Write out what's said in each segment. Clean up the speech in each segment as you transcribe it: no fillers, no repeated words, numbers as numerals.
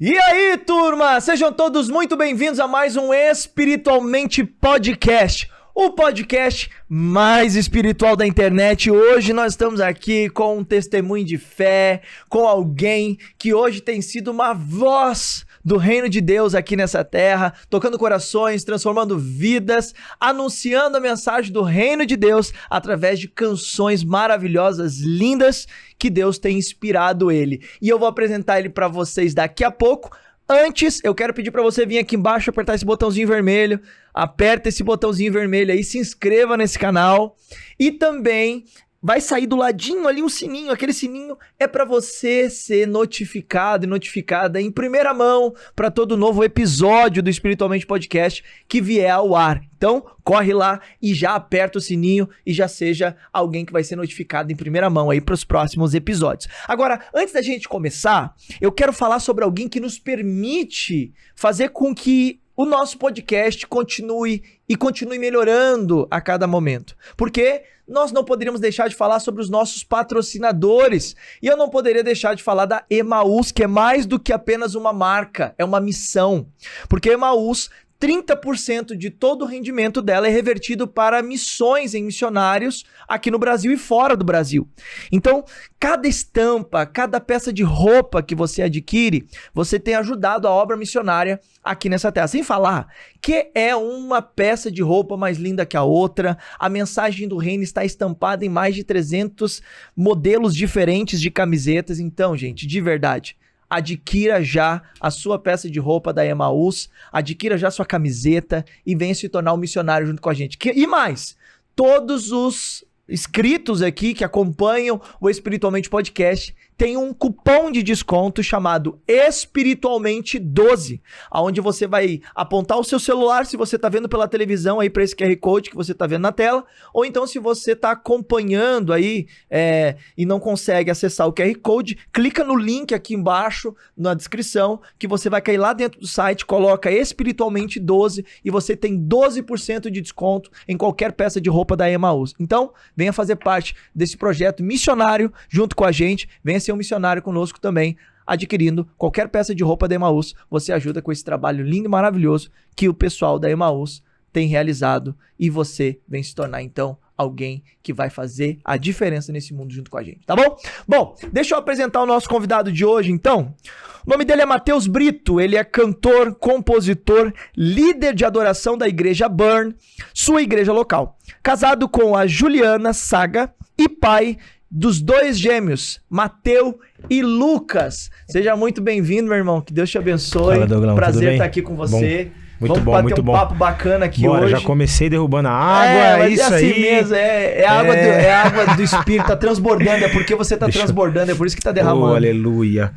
E aí, turma? Sejam todos muito bem-vindos a mais um Espiritualmente Podcast, o podcast mais espiritual da internet. Hoje nós estamos aqui com um testemunho de fé, com alguém que hoje tem sido uma voz do reino de Deus aqui nessa terra, tocando corações, transformando vidas, anunciando a mensagem do reino de Deus através de canções maravilhosas, lindas, que Deus tem inspirado ele. E eu vou apresentar ele para vocês daqui a pouco. Antes, eu quero pedir para você vir aqui embaixo, apertar esse botãozinho vermelho, aperta esse botãozinho vermelho aí, se inscreva nesse canal e também vai sair do ladinho ali um sininho, aquele sininho é para você ser notificado e notificada em primeira mão para todo novo episódio do Espiritualmente Podcast que vier ao ar. Então, corre lá e já aperta o sininho e já seja alguém que vai ser notificado em primeira mão aí para os próximos episódios. Agora, antes da gente começar, eu quero falar sobre alguém que nos permite fazer com que o nosso podcast continue melhorando a cada momento. Porque nós não poderíamos deixar de falar sobre os nossos patrocinadores. E eu não poderia deixar de falar da Emaús, que é mais do que apenas uma marca, é uma missão. Porque Emaús, 30% de todo o rendimento dela é revertido para missões em missionários aqui no Brasil e fora do Brasil. Então, cada estampa, cada peça de roupa que você adquire, você tem ajudado a obra missionária aqui nessa terra. Sem falar que é uma peça de roupa mais linda que a outra, a mensagem do reino está estampada em mais de 300 modelos diferentes de camisetas. Então, gente, de verdade, adquira já a sua peça de roupa da Emaús, adquira já a sua camiseta e venha se tornar um missionário junto com a gente. E mais, todos os inscritos aqui que acompanham o Espiritualmente Podcast tem um cupom de desconto chamado Espiritualmente 12, onde você vai apontar o seu celular se você está vendo pela televisão aí para esse QR Code que você está vendo na tela, ou então se você está acompanhando aí e não consegue acessar o QR Code, clica no link aqui embaixo na descrição que você vai cair lá dentro do site, coloca Espiritualmente 12 e você tem 12% de desconto em qualquer peça de roupa da Emaús. Então, venha fazer parte desse projeto missionário junto com a gente, venha ser um missionário conosco também, adquirindo qualquer peça de roupa da Emaús. Você ajuda com esse trabalho lindo e maravilhoso que o pessoal da Emaús tem realizado e você vem se tornar então alguém que vai fazer a diferença nesse mundo junto com a gente, tá bom? Bom, deixa eu apresentar o nosso convidado de hoje então. O nome dele é Matheus Brito, ele é cantor, compositor, líder de adoração da igreja Burn, sua igreja local. Casado com a Juliana Saga e pai dos dois gêmeos, Mateu e Lucas. Seja muito bem-vindo, meu irmão. Que Deus te abençoe. Fala, Douglas, prazer estar aqui com você. Vamos bater um papo bacana aqui hoje. Já comecei derrubando a água, isso assim aí. Mesmo, é água do Espírito, tá transbordando, é porque você tá transbordando, é por isso que tá derramando. Oh, aleluia.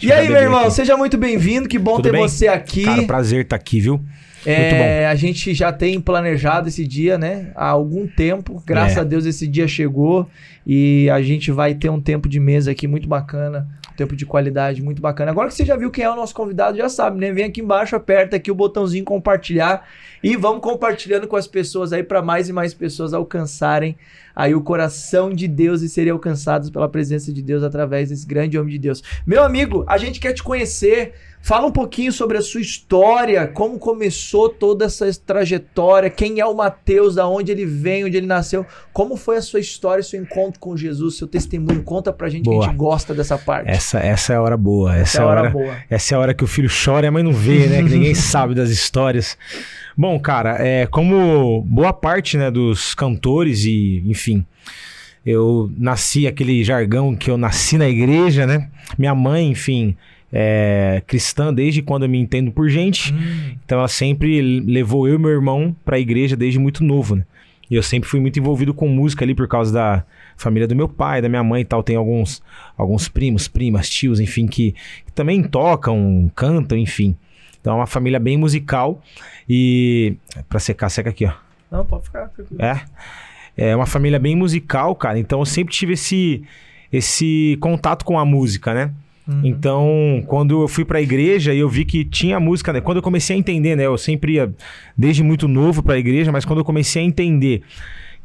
E aí, meu irmão, seja muito bem-vindo, que bom Tudo ter bem? Você aqui. Cara, prazer estar aqui, viu? Muito bom. A gente já tem planejado esse dia, né? Há algum tempo. Graças a Deus esse dia chegou e a gente vai ter um tempo de mesa aqui muito bacana, um tempo de qualidade muito bacana. Agora que você já viu quem é o nosso convidado, já sabe, né? Vem aqui embaixo, aperta aqui o botãozinho compartilhar e vamos compartilhando com as pessoas aí para mais e mais pessoas alcançarem aí o coração de Deus e serem alcançados pela presença de Deus através desse grande homem de Deus. Meu amigo, a gente quer te conhecer. Fala um pouquinho sobre a sua história, como começou toda essa trajetória, quem é o Matheus, da onde ele vem, onde ele nasceu, como foi a sua história, seu encontro com Jesus, seu testemunho, conta pra gente. Boa. Que a gente gosta dessa parte. Essa é a hora boa. Essa é a hora que o filho chora e a mãe não vê, né? Que ninguém sabe das histórias. Bom, cara, como boa parte, né, dos cantores e, enfim, eu nasci, aquele jargão que eu nasci na igreja, né? Minha mãe, enfim, cristã desde quando eu me entendo por gente. Então ela sempre levou eu e meu irmão pra igreja desde muito novo, né? E eu sempre fui muito envolvido com música ali por causa da família do meu pai, da minha mãe e tal. Tem alguns primos, primas, tios, enfim, que também tocam, cantam, enfim. Então é uma família bem musical. E pra secar, seca aqui, ó. Não, pode ficar. É uma família bem musical, cara. Então eu sempre tive esse contato com a música, né? Então, quando eu fui pra igreja e eu vi que tinha música, né? Quando eu comecei a entender, né? Eu sempre ia desde muito novo pra igreja, mas quando eu comecei a entender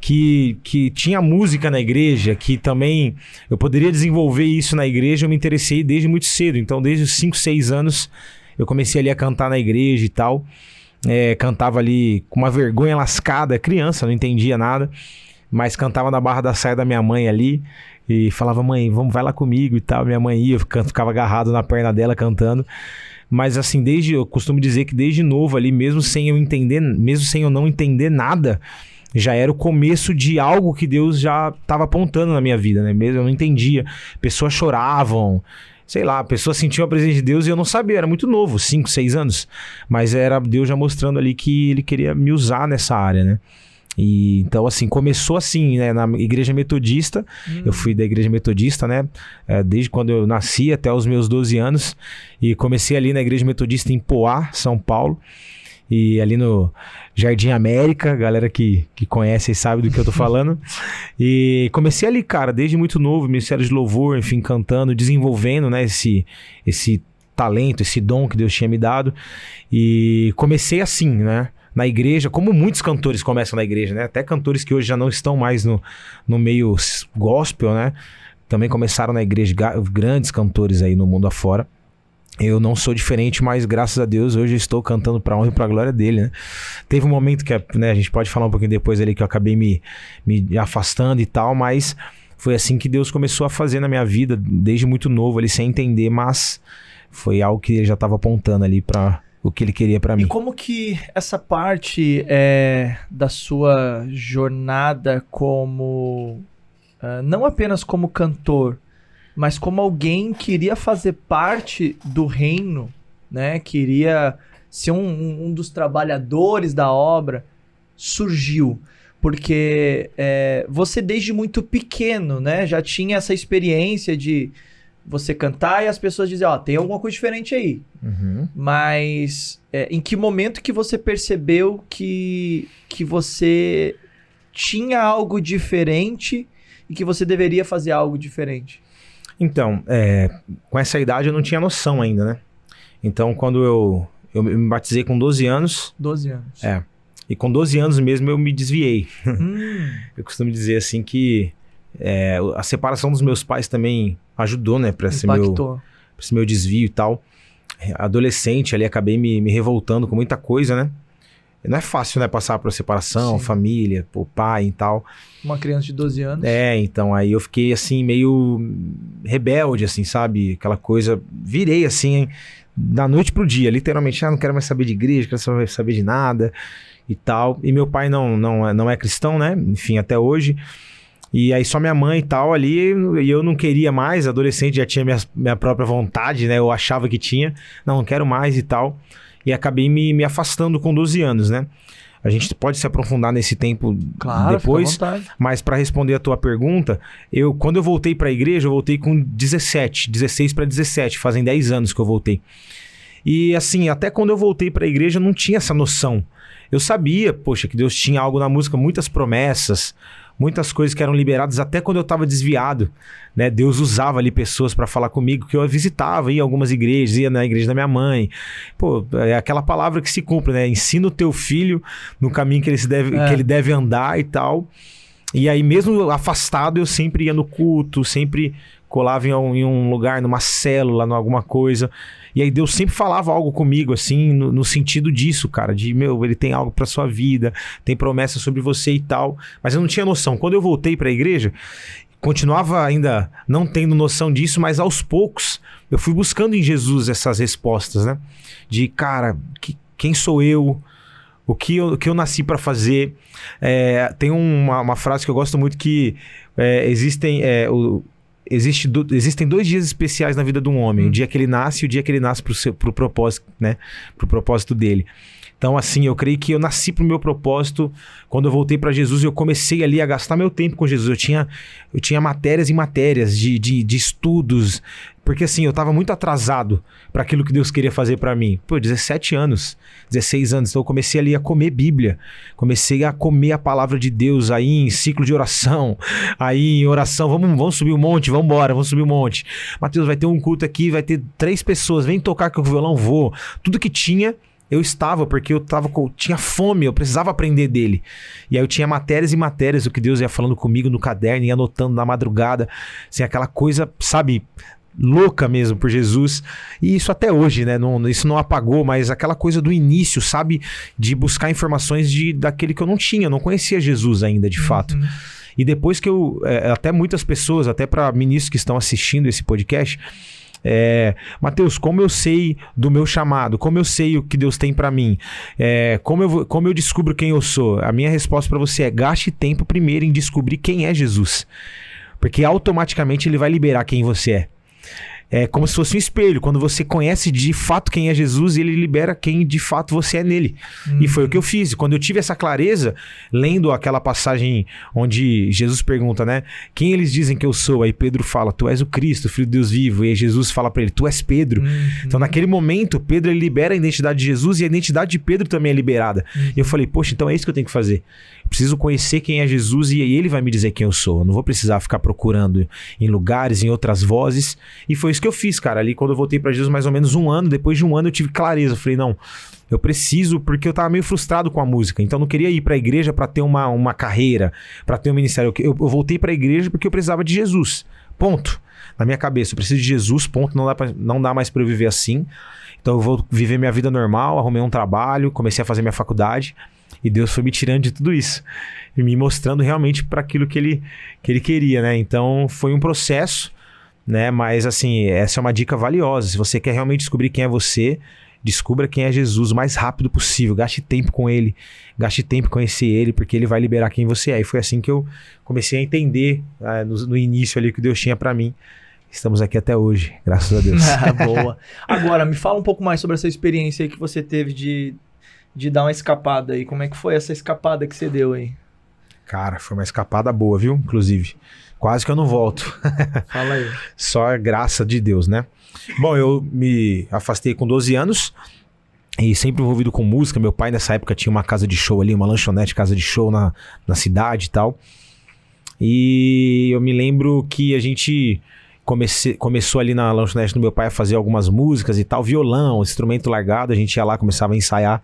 que tinha música na igreja, que também eu poderia desenvolver isso na igreja. Eu me interessei desde muito cedo. Então, desde os 5, 6 anos, eu comecei ali a cantar na igreja e tal. Cantava ali com uma vergonha lascada, criança, não entendia nada, mas cantava na barra da saia da minha mãe ali e falava: mãe, vai lá comigo e tal. Minha mãe ia, eu ficava agarrado na perna dela cantando. Mas assim, eu costumo dizer que desde novo ali, mesmo sem eu não entender nada, já era o começo de algo que Deus já estava apontando na minha vida, né? Mesmo eu não entendia, pessoas choravam, sei lá, pessoas sentiam a presença de Deus e eu não sabia, eu era muito novo, 5, 6 anos. Mas era Deus já mostrando ali que Ele queria me usar nessa área, né? E então, assim, começou assim, né? Na igreja metodista. Eu fui da igreja metodista, né? Desde quando eu nasci até os meus 12 anos. E comecei ali na igreja metodista em Poá, São Paulo. E ali no Jardim América, galera que conhece e sabe do que eu tô falando. E comecei ali, cara, desde muito novo, ministério de louvor, enfim, cantando, desenvolvendo, né, esse talento, esse dom que Deus tinha me dado. E comecei assim, né, na igreja, como muitos cantores começam na igreja, né, até cantores que hoje já não estão mais no meio gospel, né, também começaram na igreja, grandes cantores aí no mundo afora. Eu não sou diferente, mas graças a Deus hoje eu estou cantando para a honra e para a glória dele, né? Teve um momento que, né, a gente pode falar um pouquinho depois ali, que eu acabei me afastando e tal, mas foi assim que Deus começou a fazer na minha vida, desde muito novo ali, sem entender, mas foi algo que ele já estava apontando ali para o que ele queria para mim. E como que essa parte da sua jornada como, não apenas como cantor, mas como alguém queria fazer parte do reino, né? Queria ser um dos trabalhadores da obra, surgiu. Porque você desde muito pequeno, né? Já tinha essa experiência de você cantar e as pessoas dizem, tem alguma coisa diferente aí. Uhum. Mas em que momento que você percebeu que você tinha algo diferente e que você deveria fazer algo diferente? Então, com essa idade eu não tinha noção ainda, né? Então, quando eu me batizei com 12 anos... 12 anos. E com 12 anos mesmo eu me desviei. Eu costumo dizer assim que a separação dos meus pais também ajudou, né? Pra esse meu desvio e tal. Adolescente ali, acabei me revoltando com muita coisa, né? Não é fácil, né? Passar por separação, sim, família, o pai e tal. Uma criança de 12 anos. Então aí eu fiquei assim, meio rebelde, assim, sabe? Aquela coisa, virei assim, da noite pro dia, literalmente. Não quero mais saber de igreja, não quero mais saber de nada e tal. E meu pai não é cristão, né? Enfim, até hoje. E aí só minha mãe e tal ali, e eu não queria mais, adolescente já tinha minha própria vontade, né? Eu achava que tinha, não quero mais e tal. E acabei me afastando com 12 anos, né? A gente pode se aprofundar nesse tempo, claro, depois, mas para responder a tua pergunta, quando eu voltei para a igreja, eu voltei com 16 para 17, fazem 10 anos que eu voltei. E assim, até quando eu voltei para a igreja, eu não tinha essa noção. Eu sabia, poxa, que Deus tinha algo na música, muitas promessas, muitas coisas que eram liberadas até quando eu estava desviado, né? Deus usava ali pessoas para falar comigo, que eu visitava, ia em algumas igrejas, ia na igreja da minha mãe. Pô, é aquela palavra que se cumpre, né? Ensina o teu filho no caminho que ele deve andar e tal. E aí, mesmo afastado, eu sempre ia no culto, sempre colava em um lugar, numa célula, em alguma coisa. E aí Deus sempre falava algo comigo, assim, no sentido disso, cara, de, ele tem algo pra sua vida, tem promessa sobre você e tal. Mas eu não tinha noção. Quando eu voltei pra igreja, continuava ainda não tendo noção disso, mas aos poucos eu fui buscando em Jesus essas respostas, né? De, cara, quem sou eu? O que eu nasci pra fazer? Tem uma frase que eu gosto muito que existem 2 dias especiais na vida de um homem. O dia que ele nasce e o dia que ele nasce pro propósito, né? Pro propósito dele. Então, assim, eu creio que eu nasci pro meu propósito. Quando eu voltei para Jesus, eu comecei ali a gastar meu tempo com Jesus. Eu tinha matérias e matérias de estudos. Porque, assim, eu tava muito atrasado para aquilo que Deus queria fazer para mim. 17 anos, 16 anos. Então, eu comecei ali a comer Bíblia. Comecei a comer a palavra de Deus aí em ciclo de oração. Aí em oração, vamos subir um monte, vamos subir um monte. Mateus, vai ter um culto aqui, vai ter 3 pessoas, vem tocar com o violão, vou. Tudo que tinha, eu estava, porque tinha fome, eu precisava aprender dele. E aí eu tinha matérias e matérias, o que Deus ia falando comigo no caderno, ia anotando na madrugada, assim, aquela coisa, sabe, louca mesmo por Jesus. E isso até hoje, né? Isso não apagou, mas aquela coisa do início, sabe? De buscar informações daquele que eu não tinha, eu não conhecia Jesus ainda, de fato. E depois que até muitas pessoas, até para ministros que estão assistindo esse podcast, Mateus, como eu sei do meu chamado, como eu sei o que Deus tem para mim, como eu descubro quem eu sou? A minha resposta para você é: gaste tempo primeiro em descobrir quem é Jesus, porque automaticamente ele vai liberar quem você é. É como se fosse um espelho. Quando você conhece de fato quem é Jesus, ele libera quem de fato você é nele. E foi o que eu fiz. Quando eu tive essa clareza, lendo aquela passagem onde Jesus pergunta, né? Quem eles dizem que eu sou? Aí Pedro fala: tu és o Cristo, filho de Deus vivo. E aí Jesus fala para ele: tu és Pedro. Então naquele momento, Pedro ele libera a identidade de Jesus e a identidade de Pedro também é liberada. E eu falei: poxa, então é isso que eu tenho que fazer. Preciso conhecer quem é Jesus e ele vai me dizer quem eu sou. Eu não vou precisar ficar procurando em lugares, em outras vozes. E foi isso que eu fiz, cara. Ali quando eu voltei para Jesus, mais ou menos um ano, depois de um ano eu tive clareza. Eu falei: não, eu preciso, porque eu tava meio frustrado com a música. Então eu não queria ir pra igreja para ter uma carreira, para ter um ministério. Eu voltei pra igreja porque eu precisava de Jesus. Ponto. Na minha cabeça, eu preciso de Jesus, ponto. Não dá mais para eu viver assim. Então eu vou viver minha vida normal, arrumei um trabalho, comecei a fazer minha faculdade. E Deus foi me tirando de tudo isso e me mostrando realmente para aquilo que ele queria, né? Então foi um processo, né? Mas assim, essa é uma dica valiosa. Se você quer realmente descobrir quem é você, descubra quem é Jesus o mais rápido possível. Gaste tempo com ele, gaste tempo em conhecer ele, porque ele vai liberar quem você é. E foi assim que eu comecei a entender, no início ali, o que Deus tinha para mim. Estamos aqui até hoje, graças a Deus. Boa. Agora, me fala um pouco mais sobre essa experiência aí que você teve de dar uma escapada aí. Como é que foi essa escapada que você deu aí? Cara, foi uma escapada boa, viu? Inclusive, quase que eu não volto. Fala aí. Só a graça de Deus, né? Bom, eu me afastei com 12 anos e sempre envolvido com música. Meu pai nessa época tinha uma casa de show ali, uma lanchonete, casa de show na cidade e tal. E eu me lembro que a gente começou ali na lanchonete do meu pai a fazer algumas músicas e tal, violão, instrumento largado, a gente ia lá, começava a ensaiar.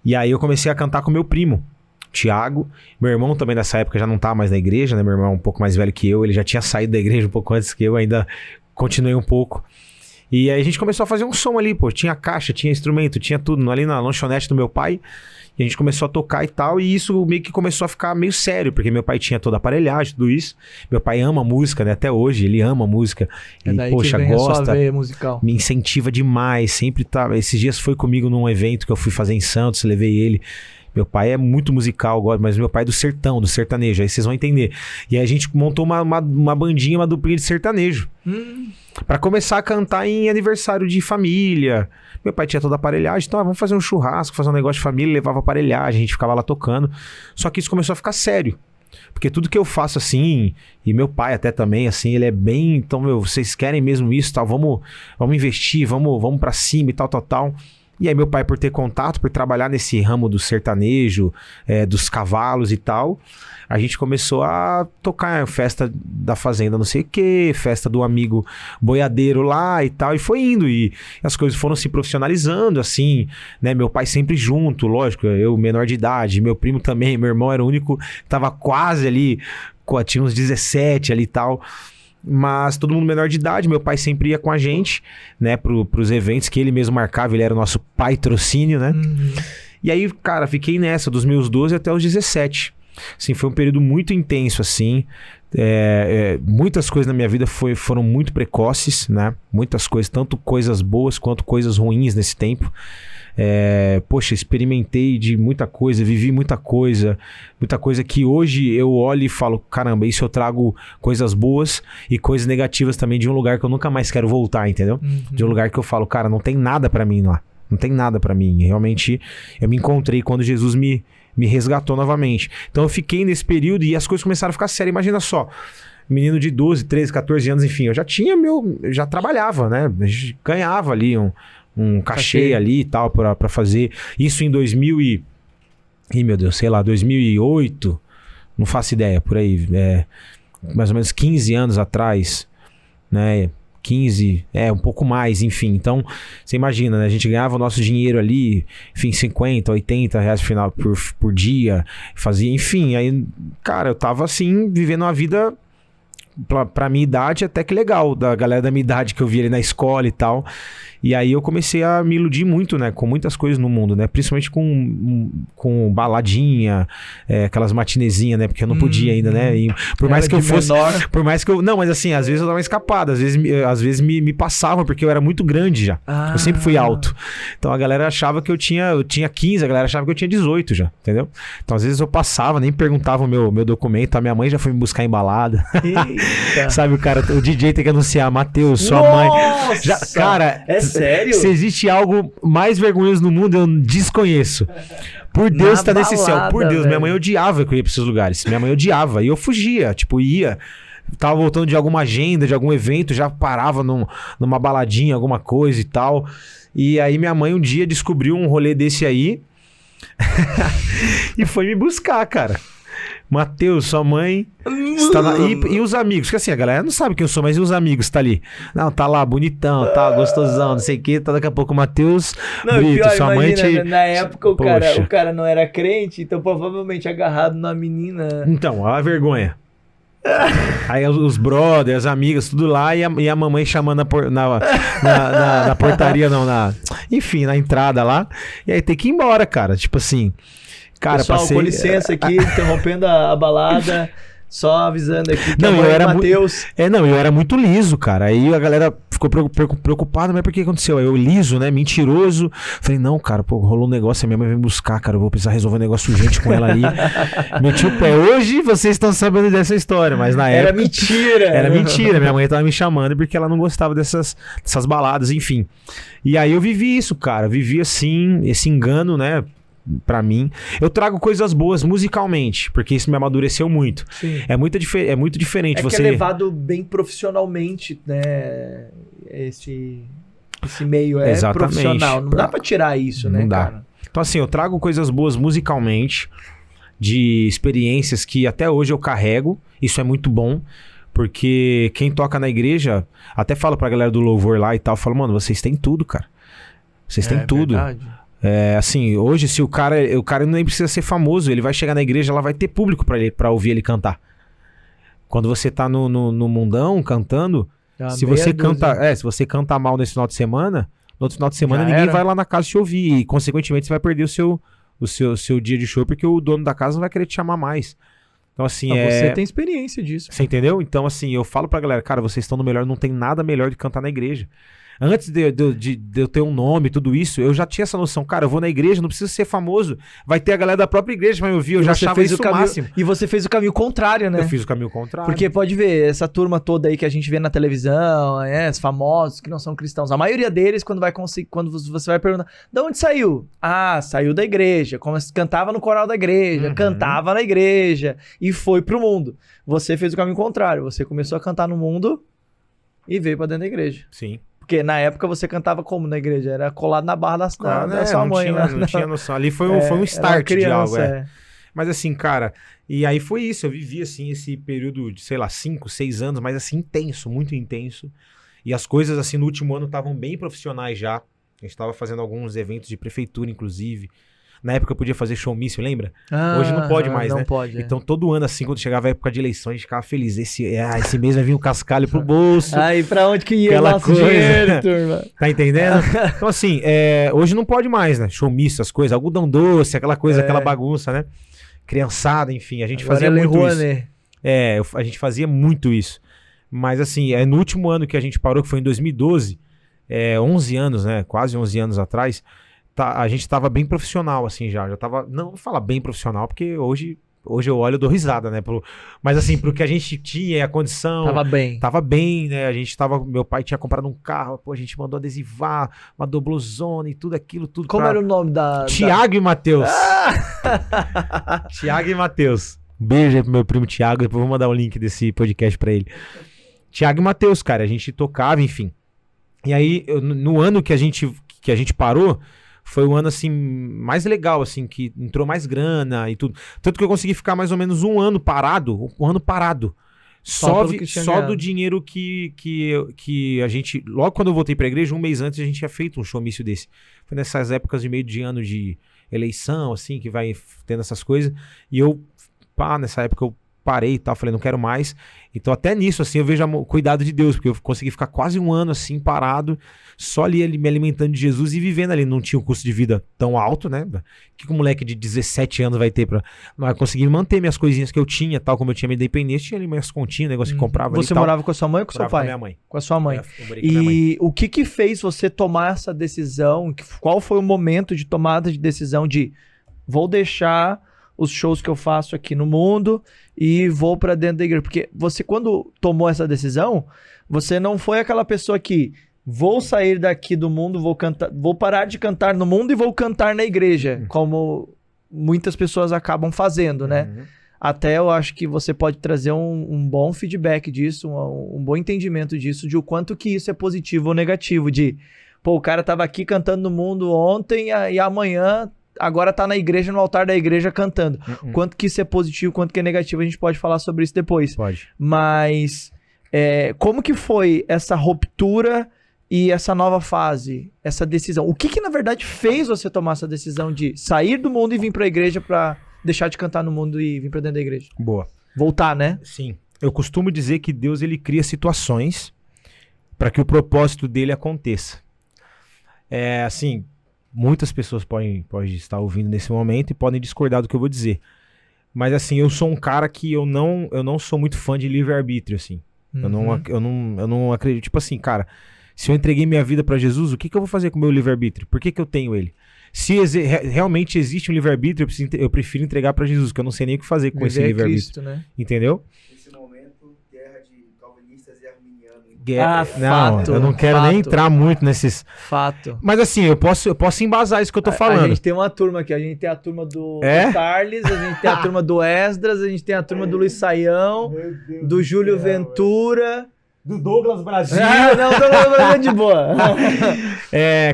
E aí eu comecei a cantar com meu primo, Tiago. Meu irmão também nessa época já não tá mais na igreja, né? Meu irmão é um pouco mais velho que eu, ele já tinha saído da igreja um pouco antes que eu, ainda continuei um pouco. E aí a gente começou a fazer um som ali, pô. Tinha caixa, tinha instrumento, tinha tudo ali na lanchonete do meu pai. E a gente começou a tocar e tal, e isso meio que começou a ficar meio sério, porque meu pai tinha toda a aparelhagem, tudo isso. Meu pai ama música, né? Até hoje, ele ama música. É daí poxa, que vem gosta, a sua veia musical. Me incentiva demais, sempre tá. Esses dias foi comigo num evento que eu fui fazer em Santos, levei ele. Meu pai é muito musical, mas meu pai é do sertão, do sertanejo, aí vocês vão entender. E aí a gente montou uma bandinha, uma duplinha de sertanejo. Pra começar a cantar em aniversário de família. Meu pai tinha toda a aparelhagem, então vamos fazer um churrasco, fazer um negócio de família, levava aparelhagem, a gente ficava lá tocando. Só que isso começou a ficar sério. Porque tudo que eu faço assim, e meu pai até também, assim, ele é bem... Então, vocês querem mesmo isso, tal, vamos investir, vamos pra cima e tal. E aí meu pai, por ter contato, por trabalhar nesse ramo do sertanejo, dos cavalos e tal, a gente começou a tocar festa da fazenda não sei o que, festa do amigo boiadeiro lá e tal, e foi indo, e as coisas foram se profissionalizando, assim, né, meu pai sempre junto, lógico, eu menor de idade, meu primo também, meu irmão era o único que tava quase ali, tinha uns 17 ali e tal, mas todo mundo menor de idade, meu pai sempre ia com a gente, né, pros eventos que ele mesmo marcava, ele era o nosso patrocínio, né? E aí, cara, fiquei nessa dos meus 12 até os 17. Assim, foi um período muito intenso, assim. Muitas coisas na minha vida foram muito precoces, né? Muitas coisas, tanto coisas boas quanto coisas ruins nesse tempo. Poxa, experimentei de muita coisa, vivi muita coisa que hoje eu olho e falo, caramba, isso eu trago coisas boas e coisas negativas também de um lugar que eu nunca mais quero voltar, entendeu? De um lugar que eu falo, cara, não tem nada pra mim lá, não tem nada pra mim. Realmente eu me encontrei quando Jesus me resgatou novamente. Então eu fiquei nesse período e as coisas começaram a ficar sérias. Imagina só, menino de 12, 13, 14 anos, enfim, eu já trabalhava, né? A gente ganhava ali um cachê ali e tal pra fazer. Isso em 2008, não faço ideia, por aí, mais ou menos 15 anos atrás, né? 15, um pouco mais, enfim. Então, você imagina, né? A gente ganhava o nosso dinheiro ali, enfim, 50, 80 reais final por dia, fazia, enfim. Aí, cara, eu tava assim, vivendo uma vida pra minha idade até que legal, da galera da minha idade que eu via ali na escola e tal. E aí eu comecei a me iludir muito, né? Com muitas coisas no mundo, né? Principalmente com baladinha, aquelas matinezinhas, né? Porque eu não podia ainda, né? E por mais que eu fosse... Menor. Por mais que eu... Não, mas assim, às vezes eu dava uma escapada. Às vezes me passavam, porque eu era muito grande já. Eu sempre fui alto. Então a galera achava que eu tinha 15, a galera achava que eu tinha 18 já, entendeu? Então às vezes eu passava, nem perguntava o meu documento. A minha mãe já foi me buscar em balada. Sabe, o DJ tem que anunciar, Matheus, sua mãe... Já, cara... Sério? Se existe algo mais vergonhoso no mundo, eu desconheço. Por Deus, tá nesse céu. Por Deus, velho. Minha mãe odiava que eu ia pra esses lugares. Minha mãe odiava. E eu fugia, ia. Tava voltando de alguma agenda, de algum evento, já parava numa baladinha, alguma coisa e tal. E aí minha mãe um dia descobriu um rolê desse aí e foi me buscar, cara. Matheus, sua mãe está e os amigos, que assim, a galera não sabe quem eu sou, mas e os amigos tá ali? Não, tá lá, bonitão, tá gostosão, não sei o que, tá daqui a pouco o Matheus Brito, pior, sua imagina, mãe te... Na época o cara não era crente, então provavelmente agarrado na menina... Então, olha a vergonha. Aí os brothers, as amigas, tudo lá, e a mamãe chamando na portaria, não, enfim, na entrada lá, e aí tem que ir embora, cara, tipo assim... Cara, pessoal, com licença aqui, interrompendo a balada, só avisando aqui que não, eu era Matheus... eu era muito liso, cara. Aí a galera ficou preocupada, mas por que aconteceu? Eu liso, né, mentiroso. Falei, não, cara, pô, rolou um negócio, a minha mãe vai me buscar, cara, eu vou precisar resolver um negócio urgente com ela ali. Meti o pé. Hoje vocês estão sabendo dessa história, mas na época... Era mentira, minha mãe tava me chamando porque ela não gostava dessas baladas, enfim. E aí eu vivi isso, cara, vivi assim, esse engano, né, pra mim. Eu trago coisas boas musicalmente, porque isso me amadureceu muito. Sim. É muito diferente. Que é levado bem profissionalmente, né? Esse meio exatamente. Profissional. Não dá pra tirar isso, né, dá. Cara? Então assim, eu trago coisas boas musicalmente, de experiências que até hoje eu carrego. Isso é muito bom, porque quem toca na igreja, até fala pra galera do louvor lá e tal, fala, mano, vocês têm tudo, cara. Vocês têm tudo. Verdade. Assim, hoje se o cara nem precisa ser famoso, ele vai chegar na igreja, ela vai ter público pra ouvir ele cantar. Quando você tá no mundão cantando, se você canta mal nesse final de semana, no outro final de semana ninguém vai lá na casa te ouvir e consequentemente você vai perder o seu dia de show, porque o dono da casa não vai querer te chamar mais. Então assim, você tem experiência disso. Você entendeu? Então assim, eu falo pra galera, cara, vocês estão no melhor, não tem nada melhor de cantar na igreja. Antes de eu ter um nome, tudo isso, eu já tinha essa noção. Cara, eu vou na igreja, não preciso ser famoso. Vai ter a galera da própria igreja que vai me ouvir. Eu já achava isso o máximo. E você fez o caminho contrário, né? Eu fiz o caminho contrário. Porque pode ver, essa turma toda aí que a gente vê na televisão, os famosos que não são cristãos. A maioria deles, quando você vai perguntar, de onde saiu? Ah, saiu da igreja. Cantava no coral da igreja, cantava na igreja e foi pro mundo. Você fez o caminho contrário. Você começou a cantar no mundo e veio pra dentro da igreja. Sim. Porque na época você cantava como na igreja? Era colado na barra da sua mãe. Não tinha noção. Ali foi um start criança, de algo. Mas assim, cara, e aí foi isso. Eu vivi assim esse período de, sei lá, 5, 6 anos, mas assim, intenso, muito intenso. E as coisas assim no último ano estavam bem profissionais já. A gente estava fazendo alguns eventos de prefeitura, inclusive. Na época eu podia fazer showmício, lembra? Hoje não pode mais, né? Não pode. Então todo ano, assim, quando chegava a época de eleições, a gente ficava feliz. Esse mês vai vir um cascalho pro bolso. E pra onde que ia o nosso dinheiro, turma? Tá entendendo? Então assim, hoje não pode mais, né? Showmício, as coisas, algodão doce, aquela coisa, aquela bagunça, né? Criançada, enfim, a gente fazia muito isso. A gente fazia muito isso. Mas assim, no último ano que a gente parou, que foi em 2012, 11 anos, né? Quase 11 anos atrás, a gente tava bem profissional, assim, já tava, não vou falar bem profissional, porque hoje eu olho e dou risada, né, mas assim, pro que a gente tinha, a condição... Tava bem, né, meu pai tinha comprado um carro, pô, a gente mandou adesivar, uma doblozona e tudo aquilo, tudo. Como era o nome da... Tiago e Matheus. Tiago e Matheus. Beijo aí pro meu primo Tiago, depois vou mandar o link desse podcast pra ele. Tiago e Matheus, cara, a gente tocava, enfim. E aí, no ano que a gente parou, foi o ano, assim, mais legal, assim, que entrou mais grana e tudo. Tanto que eu consegui ficar mais ou menos um ano parado, Só do dinheiro que a gente... Logo quando eu voltei pra igreja, um mês antes, a gente tinha feito um showmício desse. Foi nessas épocas de meio de ano de eleição, assim, que vai tendo essas coisas. E eu, nessa época eu parei e tal, falei, não quero mais. Então até nisso, assim, eu vejo o cuidado de Deus, porque eu consegui ficar quase um ano, assim, parado, só ali me alimentando de Jesus e vivendo ali. Não tinha um custo de vida tão alto, né? Que um moleque de 17 anos vai ter pra... Mas eu consegui manter minhas coisinhas que eu tinha, tal, como eu tinha minha independência, tinha ali minhas continhas, negócio que comprava ali. Você morava com a sua mãe ou com o seu pai? Com a minha mãe. Com a sua mãe. E o que fez você tomar essa decisão? Qual foi o momento de tomada de decisão de vou deixar os shows que eu faço aqui no mundo e vou pra dentro da igreja? Porque você, quando tomou essa decisão, você não foi aquela pessoa que vou sair daqui do mundo, vou parar de cantar no mundo e vou cantar na igreja, como muitas pessoas acabam fazendo, né? Até eu acho que você pode trazer um bom feedback disso, um bom entendimento disso, de o quanto que isso é positivo ou negativo, de, pô, o cara tava aqui cantando no mundo ontem e amanhã agora tá na igreja, no altar da igreja cantando. Quanto que isso é positivo, quanto que é negativo, a gente pode falar sobre isso depois. Pode. Mas como que foi essa ruptura e essa nova fase, essa decisão? O que na verdade fez você tomar essa decisão de sair do mundo e vir pra igreja pra deixar de cantar no mundo e vir pra dentro da igreja? Boa. Voltar, né? Sim. Eu costumo dizer que Deus, ele cria situações para que o propósito dele aconteça. Assim, muitas pessoas podem estar ouvindo nesse momento e podem discordar do que eu vou dizer. Mas assim, eu sou um cara que eu não sou muito fã de livre-arbítrio, assim. Eu não acredito. Tipo assim, cara, se eu entreguei minha vida pra Jesus, o que eu vou fazer com o meu livre-arbítrio? Por que eu tenho ele? Se realmente existe um livre-arbítrio, eu prefiro entregar pra Jesus, que eu não sei nem o que fazer com esse livre-arbítrio. Né? Entendeu? Nesse momento, guerra de calvinistas e arminianos. Fato. Eu não quero nem entrar muito nesses... Fato. Mas assim, eu posso embasar isso que eu tô falando. A gente tem uma turma aqui, a gente tem a turma do Charles, a gente tem a turma do Esdras, a gente tem a turma do Luiz Saião, do Júlio Ventura... Do Douglas Brasil. Não, Douglas Brasil é de boa.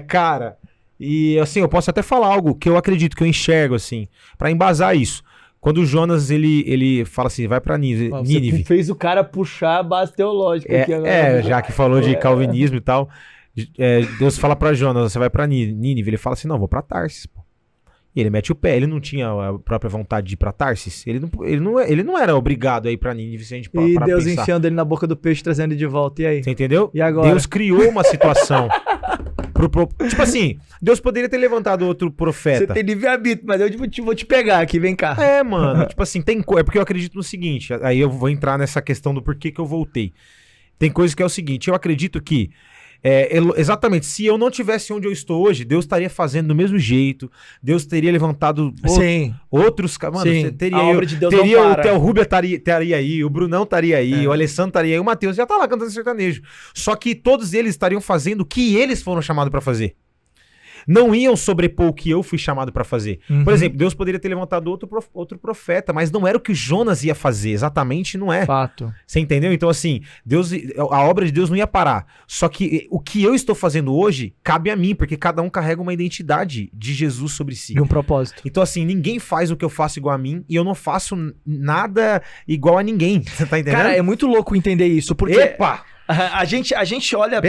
Cara, e assim, eu posso até falar algo que eu acredito, que eu enxergo, assim, pra embasar isso. Quando o Jonas, ele fala assim, vai pra Nínive. Você fez o cara puxar a base teológica aqui agora. Já que falou de calvinismo e tal, Deus fala pra Jonas, você vai pra Nínive. Ele fala assim, não, vou pra Tarsis, pô. E ele mete o pé, ele não tinha a própria vontade de ir pra Tarsis. Ele não era obrigado a ir pra Nínive, se a gente E Deus pensar. Enfiando ele na boca do peixe, trazendo ele de volta, e aí? Você entendeu? E agora? Deus criou uma situação... Tipo assim, Deus poderia ter levantado outro profeta. Você tem livre-arbítrio, mas eu vou te pegar aqui, vem cá. Mano, tipo assim, é porque eu acredito no seguinte, aí eu vou entrar nessa questão do porquê que eu voltei. Tem coisa que é o seguinte, eu acredito que, exatamente, se eu não tivesse onde eu estou hoje, Deus estaria fazendo do mesmo jeito, Deus teria levantado outros... Mano, sim. Teria, a obra de Deus teria não para. O Theo Rubia estaria aí, o Brunão estaria aí, o Alessandro estaria aí, o Matheus já tá lá cantando sertanejo. Só que todos eles estariam fazendo o que eles foram chamados para fazer. Não iam sobrepor o que eu fui chamado para fazer. Por exemplo, Deus poderia ter levantado outro profeta, mas não era o que Jonas ia fazer, exatamente não é. Fato. Você entendeu? Então assim, a obra de Deus não ia parar. Só que o que eu estou fazendo hoje cabe a mim, porque cada um carrega uma identidade de Jesus sobre si. E um propósito. Então assim, ninguém faz o que eu faço igual a mim e eu não faço nada igual a ninguém. Você tá entendendo? Cara, é muito louco entender isso, porque... Epa! A gente olha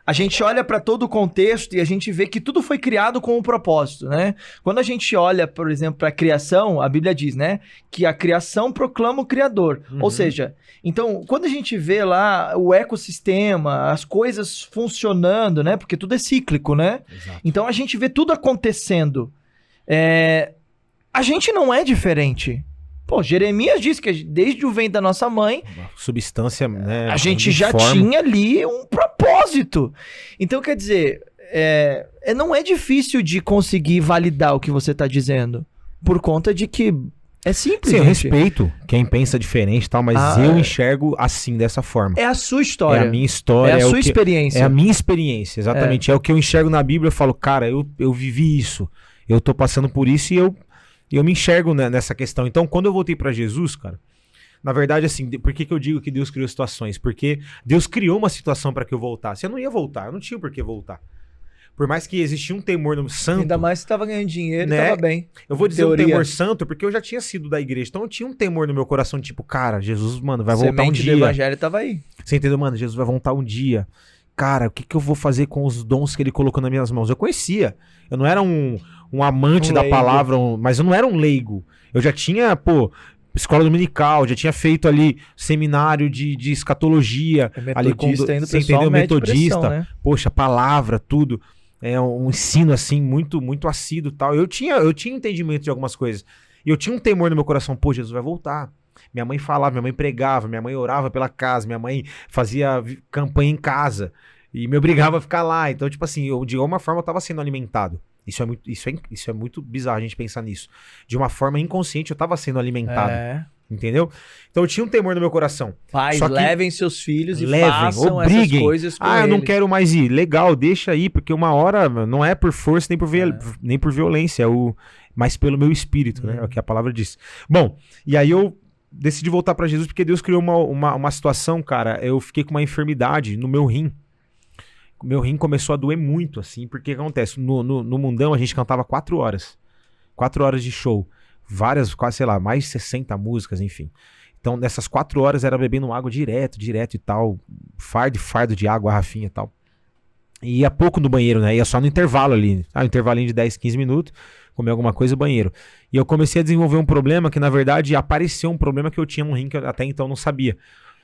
a gente olha para todo o contexto e a gente vê que tudo foi criado com um propósito, né? Quando a gente olha, por exemplo, para a criação, a Bíblia diz, né, que a criação proclama o Criador. Ou seja, então, quando a gente vê lá o ecossistema, as coisas funcionando, né, porque tudo é cíclico, né? Exato. Então a gente vê tudo acontecendo. A gente não é diferente. Pô, Jeremias diz que desde o ventre da nossa mãe... Substância, né? A gente já tinha ali um propósito. Então, quer dizer, não é difícil de conseguir validar o que você está dizendo. Por conta de que é simples, Sim, gente. eu respeito quem pensa diferente e tal, mas eu enxergo assim, dessa forma. É a sua história. É a minha história. É a sua experiência. É a minha experiência, exatamente. É o que eu enxergo na Bíblia. Eu falo, cara, eu vivi isso. Eu tô passando por isso e eu me enxergo nessa questão. Então, quando eu voltei pra Jesus, cara, na verdade, assim, por que eu digo que Deus criou situações? Porque Deus criou uma situação para que eu voltasse. Eu não ia voltar, eu não tinha por que voltar. Por mais que existia um temor no santo... Ainda mais se tava ganhando dinheiro, né? tava bem. Eu vou dizer um temor santo, porque eu já tinha sido da igreja. Então eu tinha um temor no meu coração, tipo, cara, Jesus, mano, vai voltar um dia. O evangelho tava aí. Você entendeu, mano? Jesus vai voltar um dia. Cara, o que eu vou fazer com os dons que ele colocou nas minhas mãos? Eu conhecia. Eu não era um amante da palavra, mas eu não era um leigo. Eu já tinha, escola dominical, já tinha feito ali seminário de escatologia. Ali com você entendeu? Metodista. Pressão, né? Poxa, palavra, tudo. É um ensino, assim, muito, muito assíduo e tal. Eu tinha entendimento de algumas coisas. E eu tinha um temor no meu coração. Pô, Jesus vai voltar. Minha mãe falava, minha mãe pregava, minha mãe orava pela casa, minha mãe fazia campanha em casa e me obrigava a ficar lá. Então, tipo assim, de alguma forma eu tava sendo alimentado. Isso é muito bizarro a gente pensar nisso. De uma forma inconsciente eu tava sendo alimentado. Entendeu? Então eu tinha um temor no meu coração. Pais, levem seus filhos e façam obriguem. Essas coisas com eu não quero mais ir. Legal, deixa aí, porque uma hora não é por força nem por violência, mas pelo meu espírito, né? É o que a palavra diz. Bom, e aí eu decidi voltar pra Jesus porque Deus criou uma situação, cara. Eu fiquei com uma enfermidade no meu rim. O meu rim começou a doer muito, assim, porque o que acontece? No mundão a gente cantava 4 horas. 4 horas de show. Várias, quase, sei lá, mais de 60 músicas, enfim. Então, nessas 4 horas era bebendo água direto e tal. Fardo de água, garrafinha e tal. E ia pouco no banheiro, né? Ia só no intervalo ali. Um intervalinho de 10, 15 minutos. Comer alguma coisa, banheiro. E eu comecei a desenvolver um problema que, na verdade, apareceu um problema que eu tinha no rim que eu até então não sabia.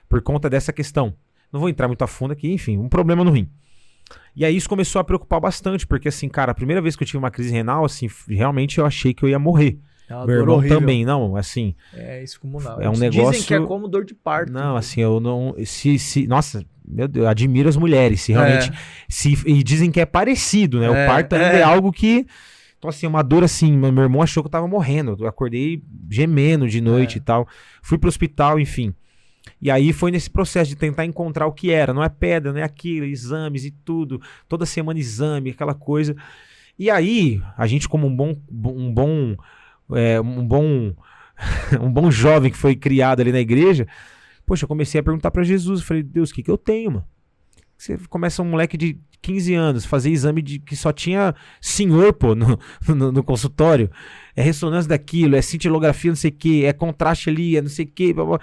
Por conta dessa questão. Não vou entrar muito a fundo aqui, enfim, um problema no rim. E aí isso começou a preocupar bastante, porque assim, cara, a primeira vez que eu tive uma crise renal, assim, realmente eu achei que eu ia morrer. Meu irmão horrível. Também, não, assim... É isso comunal. É um negócio... Dizem que é como dor de parto. Não, assim, eu não... Nossa, meu Deus, eu admiro as mulheres, se realmente... E dizem que é parecido, né? O parto ainda é algo que... Então, assim, uma dor assim, meu irmão achou que eu tava morrendo. Eu acordei gemendo de noite e tal. Fui pro hospital, enfim. E aí foi nesse processo de tentar encontrar o que era. Não é pedra, não é aquilo, exames e tudo. Toda semana exame, aquela coisa. E aí, a gente como um bom jovem que foi criado ali na igreja, poxa, eu comecei a perguntar pra Jesus. Eu falei, Deus, o que eu tenho, mano? Você começa um moleque de 15 anos, fazer exame que só tinha senhor, no consultório. É ressonância daquilo, é cintilografia, não sei o que, é contraste ali, é não sei o que, blá, blá.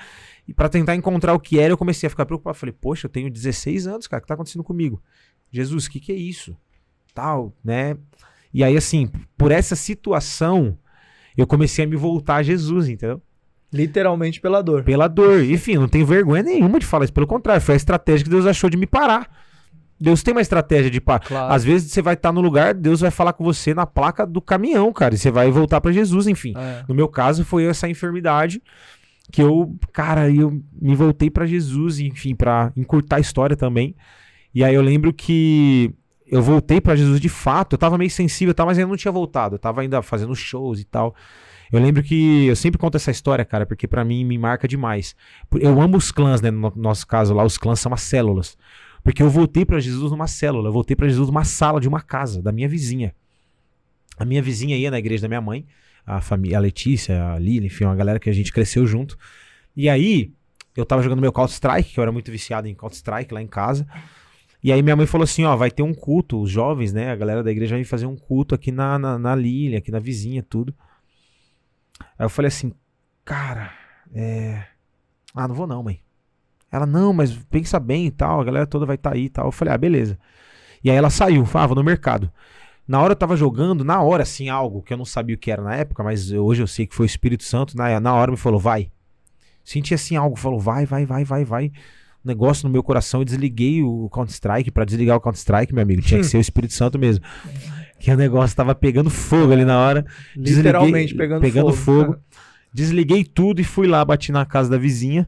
E pra tentar encontrar o que era, eu comecei a ficar preocupado. Falei, poxa, eu tenho 16 anos, cara, o que tá acontecendo comigo? Jesus, o que é isso? Tal, né? E aí, assim, por essa situação, eu comecei a me voltar a Jesus, entendeu? Literalmente pela dor. Pela dor. Enfim, não tenho vergonha nenhuma de falar isso. Pelo contrário, foi a estratégia que Deus achou de me parar. Deus tem uma estratégia de parar. Claro. Às vezes você vai estar no lugar, Deus vai falar com você na placa do caminhão, cara. E você vai voltar pra Jesus, enfim. No meu caso, foi essa enfermidade que eu me voltei pra Jesus, enfim, pra encurtar a história também. E aí eu lembro que eu voltei pra Jesus de fato. Eu tava meio sensível e tal, mas ainda não tinha voltado. Eu tava ainda fazendo shows e tal. Eu lembro que eu sempre conto essa história, cara, porque pra mim me marca demais. Eu amo os clãs, né? No nosso caso lá, os clãs são as células. Porque eu voltei pra Jesus numa célula, eu voltei pra Jesus numa sala de uma casa, da minha vizinha. A minha vizinha ia na igreja da minha mãe, a Letícia, a Lili, enfim, uma galera que a gente cresceu junto. E aí, eu tava jogando meu Counter-Strike, que eu era muito viciado em Counter-Strike lá em casa. E aí minha mãe falou assim, ó, vai ter um culto, os jovens, né? A galera da igreja vai fazer um culto aqui na Lili, aqui na vizinha, tudo. Aí eu falei assim, cara, não vou não, mãe. Ela, não, mas pensa bem e tal, a galera toda vai estar aí e tal. Eu falei, beleza. E aí ela saiu, vou no mercado. Na hora eu tava jogando, na hora assim, algo que eu não sabia o que era na época, mas hoje eu sei que foi o Espírito Santo, na hora me falou, vai. Senti assim algo, falou, vai. Um negócio no meu coração, eu desliguei o Counter-Strike. Pra desligar o Counter-Strike, meu amigo, tinha que ser o Espírito Santo mesmo. Que o negócio tava pegando fogo ali na hora. Literalmente pegando fogo. Desliguei tudo e fui lá, bati na casa da vizinha.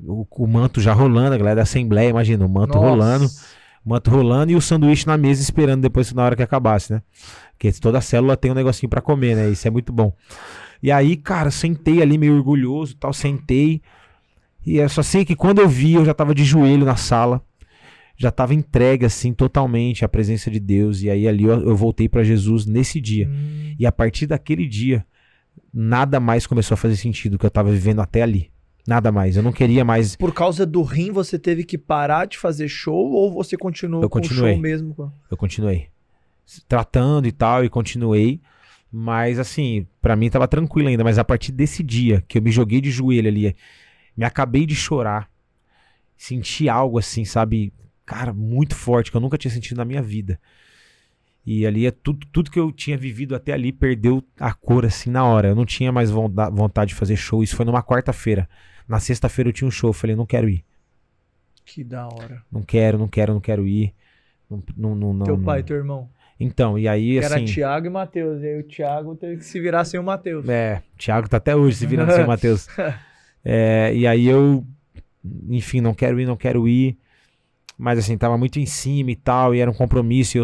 O manto já rolando, a galera da Assembleia, imagina, o manto rolando e o sanduíche na mesa esperando depois na hora que acabasse, né? Porque toda célula tem um negocinho pra comer, né? Isso é muito bom. E aí, cara, sentei ali meio orgulhoso e tal, sentei. E eu só sei que quando eu vi, eu já tava de joelho na sala. Já tava entregue, assim, totalmente à presença de Deus. E aí ali eu voltei pra Jesus nesse dia. E a partir daquele dia, nada mais começou a fazer sentido que eu tava vivendo até ali. Nada mais, eu não queria mais. Por causa do rim, você teve que parar de fazer show ou você continuou com o show mesmo? Eu continuei. tratando e tal, e continuei. Mas assim, pra mim tava tranquilo ainda. Mas a partir desse dia que eu me joguei de joelho ali, me acabei de chorar, senti algo assim, sabe, cara, muito forte, que eu nunca tinha sentido na minha vida. E ali tudo que eu tinha vivido até ali perdeu a cor assim na hora. Eu não tinha mais vontade de fazer show. Isso foi numa quarta-feira. Na sexta-feira eu tinha um show, eu falei, não quero ir. Que da hora. Não quero ir. Não, teu pai, teu irmão? Então, e aí que assim... Era Thiago e Matheus. E aí o Thiago teve que se virar sem o Matheus. Thiago tá até hoje se virando sem o Matheus. E aí eu, enfim, não quero ir. Mas assim, tava muito em cima e tal, e era um compromisso. E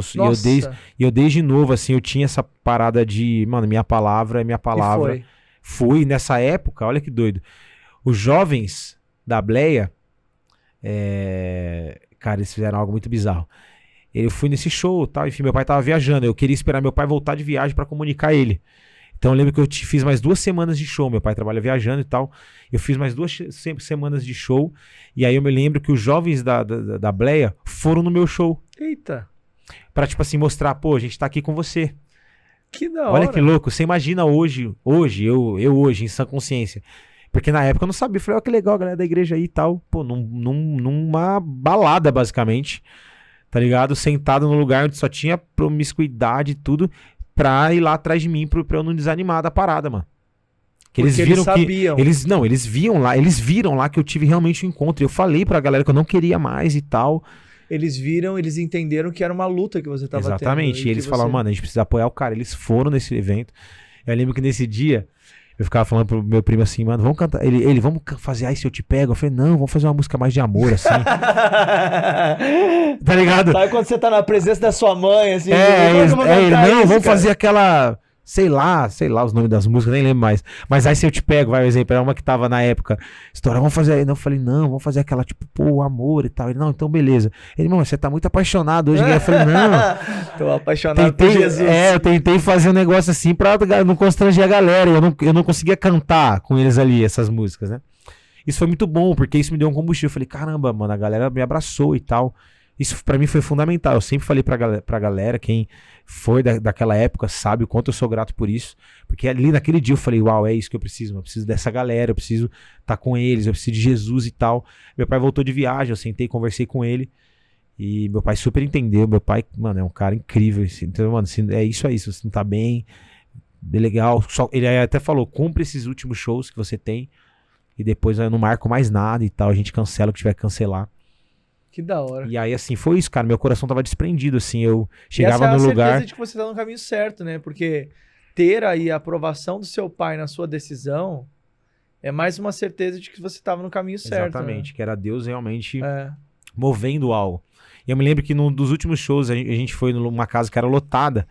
eu desde novo, assim, eu tinha essa parada de, mano, minha palavra é minha palavra. E Fui nessa época, olha que doido. Os jovens da Bleia, cara, eles fizeram algo muito bizarro. Eu fui nesse show e tal, enfim, meu pai tava viajando. Eu queria esperar meu pai voltar de viagem pra comunicar ele. Então eu lembro que eu fiz mais 2 semanas de show. Meu pai trabalha viajando e tal. Eu fiz mais 2 semanas de show. E aí eu me lembro que os jovens da Bleia foram no meu show. Eita. Pra, tipo assim, mostrar, pô, a gente tá aqui com você. Que da hora. Olha que louco. Você imagina hoje, eu hoje, em sã consciência. Porque na época eu não sabia. Eu falei, ó, que legal, a galera da igreja aí e tal. Pô, numa balada, basicamente. Tá ligado? Sentado num lugar onde só tinha promiscuidade e tudo, pra ir lá atrás de mim, pra eu não desanimar da parada, mano. Que eles viram sabiam. Eles viram lá que eu tive realmente um encontro. Eu falei pra galera que eu não queria mais e tal. Eles entenderam que era uma luta que você tava tendo. Exatamente. E eles falaram, mano, a gente precisa apoiar o cara. Eles foram nesse evento. Eu lembro que nesse dia, eu ficava falando pro meu primo assim, mano, vamos cantar. Vamos fazer Aí Se Eu Te Pego. Eu falei, não, vamos fazer uma música mais de amor, assim. Tá ligado? Sabe quando você tá na presença da sua mãe, assim? Vamos fazer aquela... Sei lá os nomes das músicas, nem lembro mais. Mas Aí Se Eu Te Pego, vai, por exemplo, era uma que tava na época. História, vamos fazer... Eu falei, não, vamos fazer aquela, tipo, pô, amor e tal. Ele, não, então beleza. Ele, mano, você tá muito apaixonado hoje. Eu falei, não. Tô apaixonado por Jesus. Eu tentei fazer um negócio assim pra não constranger a galera. Eu não conseguia cantar com eles ali, essas músicas, né? Isso foi muito bom, porque isso me deu um combustível. Eu falei, caramba, mano, a galera me abraçou e tal. Isso pra mim foi fundamental. Eu sempre falei pra galera, quem foi daquela época sabe o quanto eu sou grato por isso. Porque ali naquele dia eu falei, uau, é isso que eu preciso. Eu preciso dessa galera, eu preciso estar com eles, eu preciso de Jesus e tal. Meu pai voltou de viagem, eu sentei, conversei com ele. E meu pai super entendeu. Meu pai, mano, é um cara incrível. Então, mano, é isso aí. Se você não tá bem, é legal. Ele até falou, cumpre esses últimos shows que você tem. E depois eu não marco mais nada e tal. A gente cancela o que tiver que cancelar. Que da hora. E aí, assim, foi isso, cara. Meu coração tava desprendido, assim. Eu chegava no lugar... Essa é a certeza de que você tá no caminho certo, né? Porque ter aí a aprovação do seu pai na sua decisão é mais uma certeza de que você tava no caminho certo. Exatamente, né? Que era Deus realmente movendo algo. E eu me lembro que num dos últimos shows a gente foi numa casa que era lotada.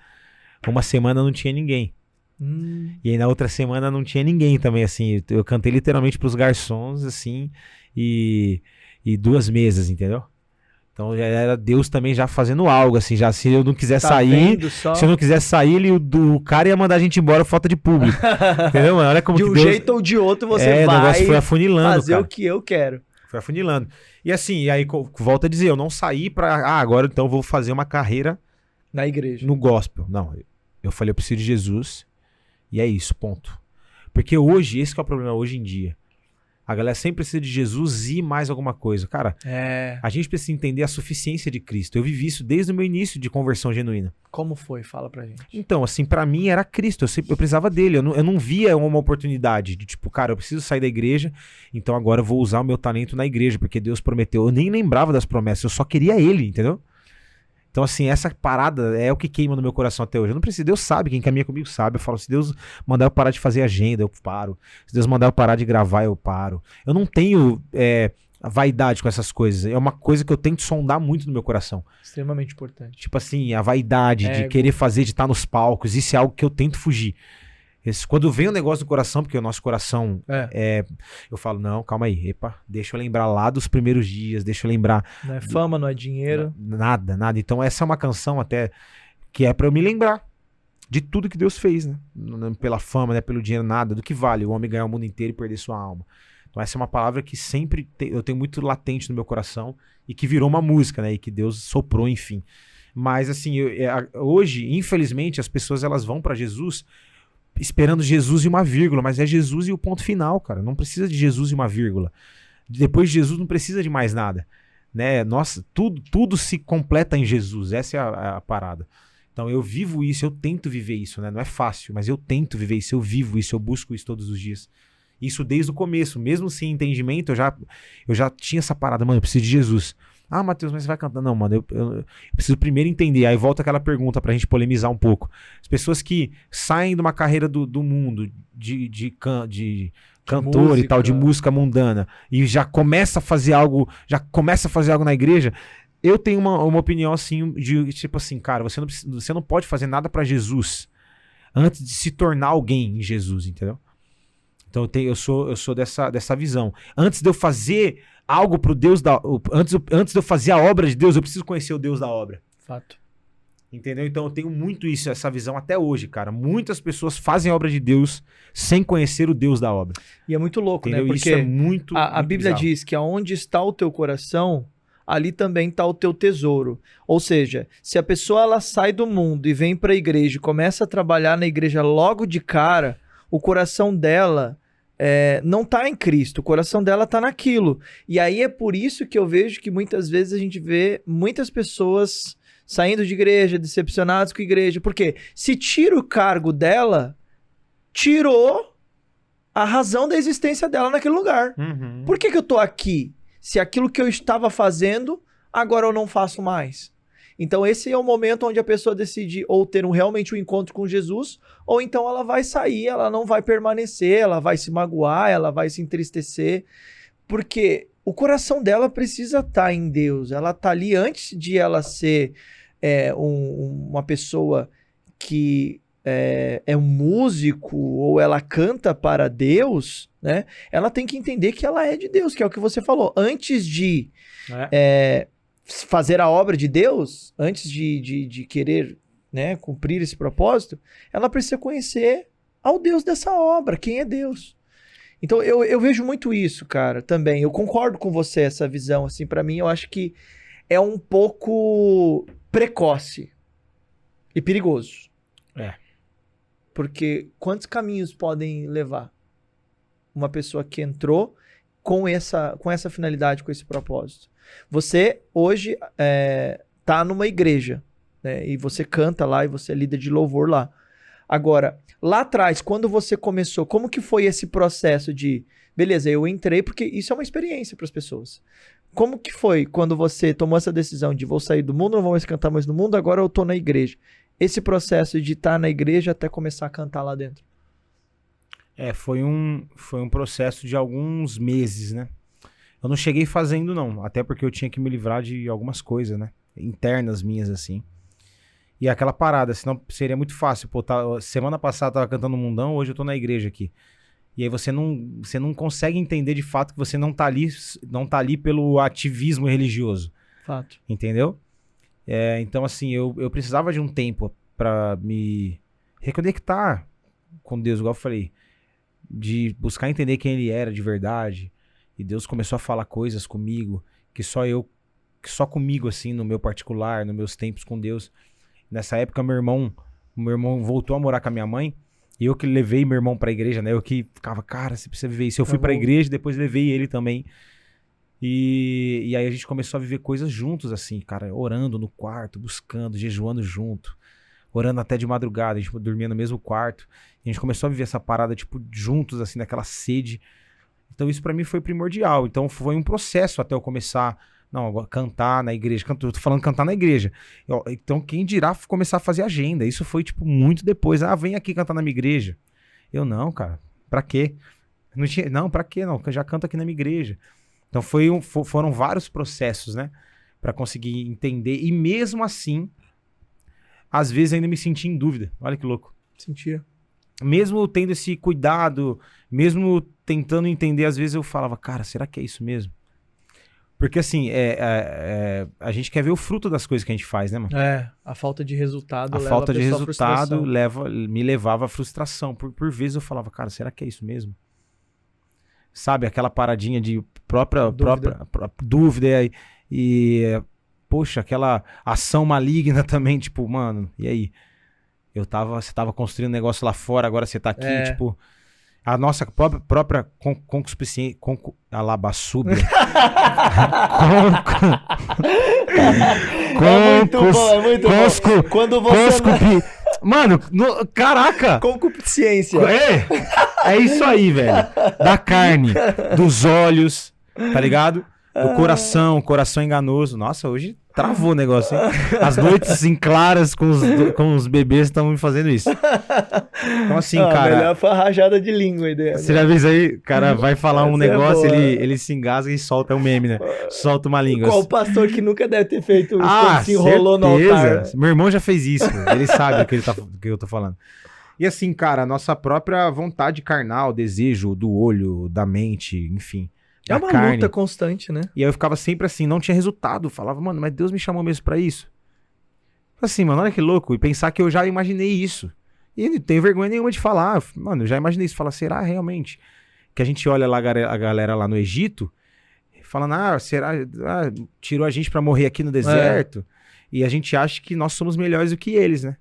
Uma semana não tinha ninguém. E aí na outra semana não tinha ninguém também, assim. Eu cantei literalmente pros garçons, assim, e 2 mesas, entendeu? Então já era Deus também já fazendo algo, assim, já se eu não quiser sair, se eu não quiser sair, o cara ia mandar a gente embora falta de público. Entendeu, mano? Olha como de que um Deus... jeito ou de outro você o negócio foi afunilando, fazer cara. o que eu quero. Foi afunilando. E assim, e aí volto a dizer, eu não saí pra, agora então eu vou fazer uma carreira na igreja, no gospel. Não, eu falei, eu preciso de Jesus e é isso, ponto. Porque hoje, esse que é o problema hoje em dia. A galera sempre precisa de Jesus e mais alguma coisa. Cara, a gente precisa entender a suficiência de Cristo. Eu vivi isso desde o meu início de conversão genuína. Como foi? Fala pra gente. Então, assim, pra mim era Cristo. Eu precisava dele. Eu não via uma oportunidade de tipo, cara, eu preciso sair da igreja, então agora eu vou usar o meu talento na igreja, porque Deus prometeu. Eu nem lembrava das promessas, eu só queria ele, entendeu? Então, assim, essa parada é o que queima no meu coração até hoje. Eu não preciso, Deus sabe, quem caminha comigo sabe. Eu falo, se Deus mandar eu parar de fazer agenda, eu paro. Se Deus mandar eu parar de gravar, eu paro. Eu não tenho vaidade com essas coisas. É uma coisa que eu tento sondar muito no meu coração. Extremamente importante. Tipo assim, a vaidade de querer fazer, de estar nos palcos. Isso é algo que eu tento fugir. Quando vem um negócio do coração, porque o nosso coração eu falo, não, calma aí, deixa eu lembrar lá dos primeiros dias, deixa eu lembrar. Não é fama, não é dinheiro. Nada. Então essa é uma canção até que é pra eu me lembrar de tudo que Deus fez, né? Pela fama, né? Pelo dinheiro, nada, do que vale o homem ganhar o mundo inteiro e perder sua alma. Então essa é uma palavra que sempre eu tenho muito latente no meu coração e que virou uma música, né? E que Deus soprou, enfim. Mas assim, hoje, infelizmente, as pessoas elas vão pra Jesus esperando Jesus e uma vírgula, mas é Jesus e o ponto final, cara. Não precisa de Jesus e uma vírgula. Depois de Jesus não precisa de mais nada, né? Nossa, tudo se completa em Jesus. Essa é a parada. Então eu vivo isso, eu tento viver isso, né? Não é fácil, mas eu tento viver isso, eu vivo isso, eu busco isso todos os dias. Isso desde o começo, mesmo sem entendimento, eu já tinha essa parada, mano, eu preciso de Jesus. Ah, Matheus, mas você vai cantar? Não, mano, eu preciso primeiro entender. Aí volta aquela pergunta pra gente polemizar um pouco. As pessoas que saem de uma carreira do mundo, de cantor música e tal, de música mundana, e já começa a fazer algo na igreja. Eu tenho uma opinião assim, de tipo assim, cara, você não pode fazer nada pra Jesus antes de se tornar alguém em Jesus, entendeu? Então eu sou dessa visão. Antes de eu fazer algo pro Deus antes de eu fazer a obra de Deus, eu preciso conhecer o Deus da obra. Fato. Entendeu? Então eu tenho muito essa visão até hoje, cara. Muitas pessoas fazem a obra de Deus sem conhecer o Deus da obra. E é muito louco, entendeu? né? Porque isso é muito a Bíblia bizarro. diz que aonde está o teu coração, ali também está o teu tesouro. Ou seja, se a pessoa ela sai do mundo e vem para a igreja e começa a trabalhar na igreja logo de cara, o coração dela não está em Cristo, o coração dela está naquilo. E aí é por isso que eu vejo que muitas vezes a gente vê muitas pessoas saindo de igreja, decepcionadas com a igreja. Porque se tira o cargo dela, tirou a razão da existência dela naquele lugar. Uhum. Por que eu tô aqui? Se aquilo que eu estava fazendo, agora eu não faço mais. Então esse é o momento onde a pessoa decide ou ter realmente um encontro com Jesus, ou então ela vai sair, ela não vai permanecer, ela vai se magoar, ela vai se entristecer, porque o coração dela precisa estar em Deus. Ela tá ali antes de ela ser uma pessoa que é um músico ou ela canta para Deus, né? Ela tem que entender que ela é de Deus, que é o que você falou. Antes de fazer a obra de Deus, antes de querer, né, cumprir esse propósito, ela precisa conhecer ao Deus dessa obra, quem é Deus. Então eu vejo muito isso, cara, também. Eu concordo com você, essa visão, assim, pra mim eu acho que é um pouco precoce e perigoso. Porque quantos caminhos podem levar uma pessoa que entrou com essa finalidade, com esse propósito? Você hoje tá numa igreja, né? E você canta lá e você é líder de louvor lá. Agora, lá atrás, quando você começou, como que foi esse processo de... Beleza, eu entrei, porque isso é uma experiência para as pessoas. Como que foi quando você tomou essa decisão de vou sair do mundo, não vou mais cantar mais no mundo, agora eu tô na igreja? Esse processo de estar na igreja até começar a cantar lá dentro. Foi um processo de alguns meses, né? Eu não cheguei fazendo, não. Até porque eu tinha que me livrar de algumas coisas, né? Internas minhas, assim. E aquela parada, senão seria muito fácil. Pô, semana passada eu tava cantando Mundão, hoje eu tô na igreja aqui. E aí você não consegue entender de fato que você não tá ali pelo ativismo religioso. Fato. Entendeu? Então, assim, eu precisava de um tempo pra me reconectar com Deus, igual eu falei. De buscar entender quem ele era de verdade. E Deus começou a falar coisas comigo que só comigo, assim, no meu particular, nos meus tempos com Deus. Nessa época, meu irmão voltou a morar com a minha mãe. E eu que levei meu irmão pra igreja, né? Eu que ficava, cara, você precisa viver isso. Eu fui pra igreja, depois levei ele também. E aí a gente começou a viver coisas juntos, assim, cara, orando no quarto, buscando, jejuando junto, orando até de madrugada, a gente dormia no mesmo quarto. E a gente começou a viver essa parada, tipo, juntos, assim, naquela sede. Então isso pra mim foi primordial. Então foi um processo até eu começar, agora cantar na igreja. Eu tô falando cantar na igreja. Então quem dirá começar a fazer agenda. Isso foi, tipo, muito depois. Vem aqui cantar na minha igreja. Eu, não, cara, pra quê? Pra quê? Não, eu já canto aqui na minha igreja. Então foram vários processos, né? Pra conseguir entender. E mesmo assim, às vezes ainda me senti em dúvida. Olha que louco. Sentia. Mesmo tendo esse cuidado, mesmo tentando entender, às vezes eu falava, cara, será que é isso mesmo? Porque assim, a gente quer ver o fruto das coisas que a gente faz, né, mano? A falta de resultado leva falta de resultado me levava à frustração. Por vezes eu falava, cara, será que é isso mesmo? Sabe, aquela paradinha de própria dúvida. E poxa, aquela ação maligna também, tipo, mano, e aí? Você tava construindo um negócio lá fora, agora você tá aqui, tipo... A nossa própria concupiscência... Alabassúbia. É muito bom. Quando você... Mano, caraca! Concupiscência. É isso aí, velho. Da carne, dos olhos, tá ligado? Do coração enganoso. Nossa, hoje travou o negócio, hein? As noites em claras com os bebês estão me fazendo isso. Então assim, cara... Melhor farrajada de língua aí dentro. Você já viu isso aí? O cara vai falar um negócio, ele se engasga e solta um meme, né? Solta uma língua. Qual pastor que nunca deve ter feito isso quando se enrolou no altar? Meu irmão já fez isso. Ele sabe o que eu tô falando. E assim, cara, a nossa própria vontade carnal, desejo do olho, da mente, enfim... É uma luta constante, né? E aí eu ficava sempre assim, não tinha resultado. Falava, mano, mas Deus me chamou mesmo pra isso. Assim, mano, olha que louco. E pensar que eu já imaginei isso. E não tenho vergonha nenhuma de falar. Mano, eu já imaginei isso. Fala, será realmente? Que a gente olha lá a galera lá no Egito, falando, será? Tirou a gente pra morrer aqui no deserto. E a gente acha que nós somos melhores do que eles, né?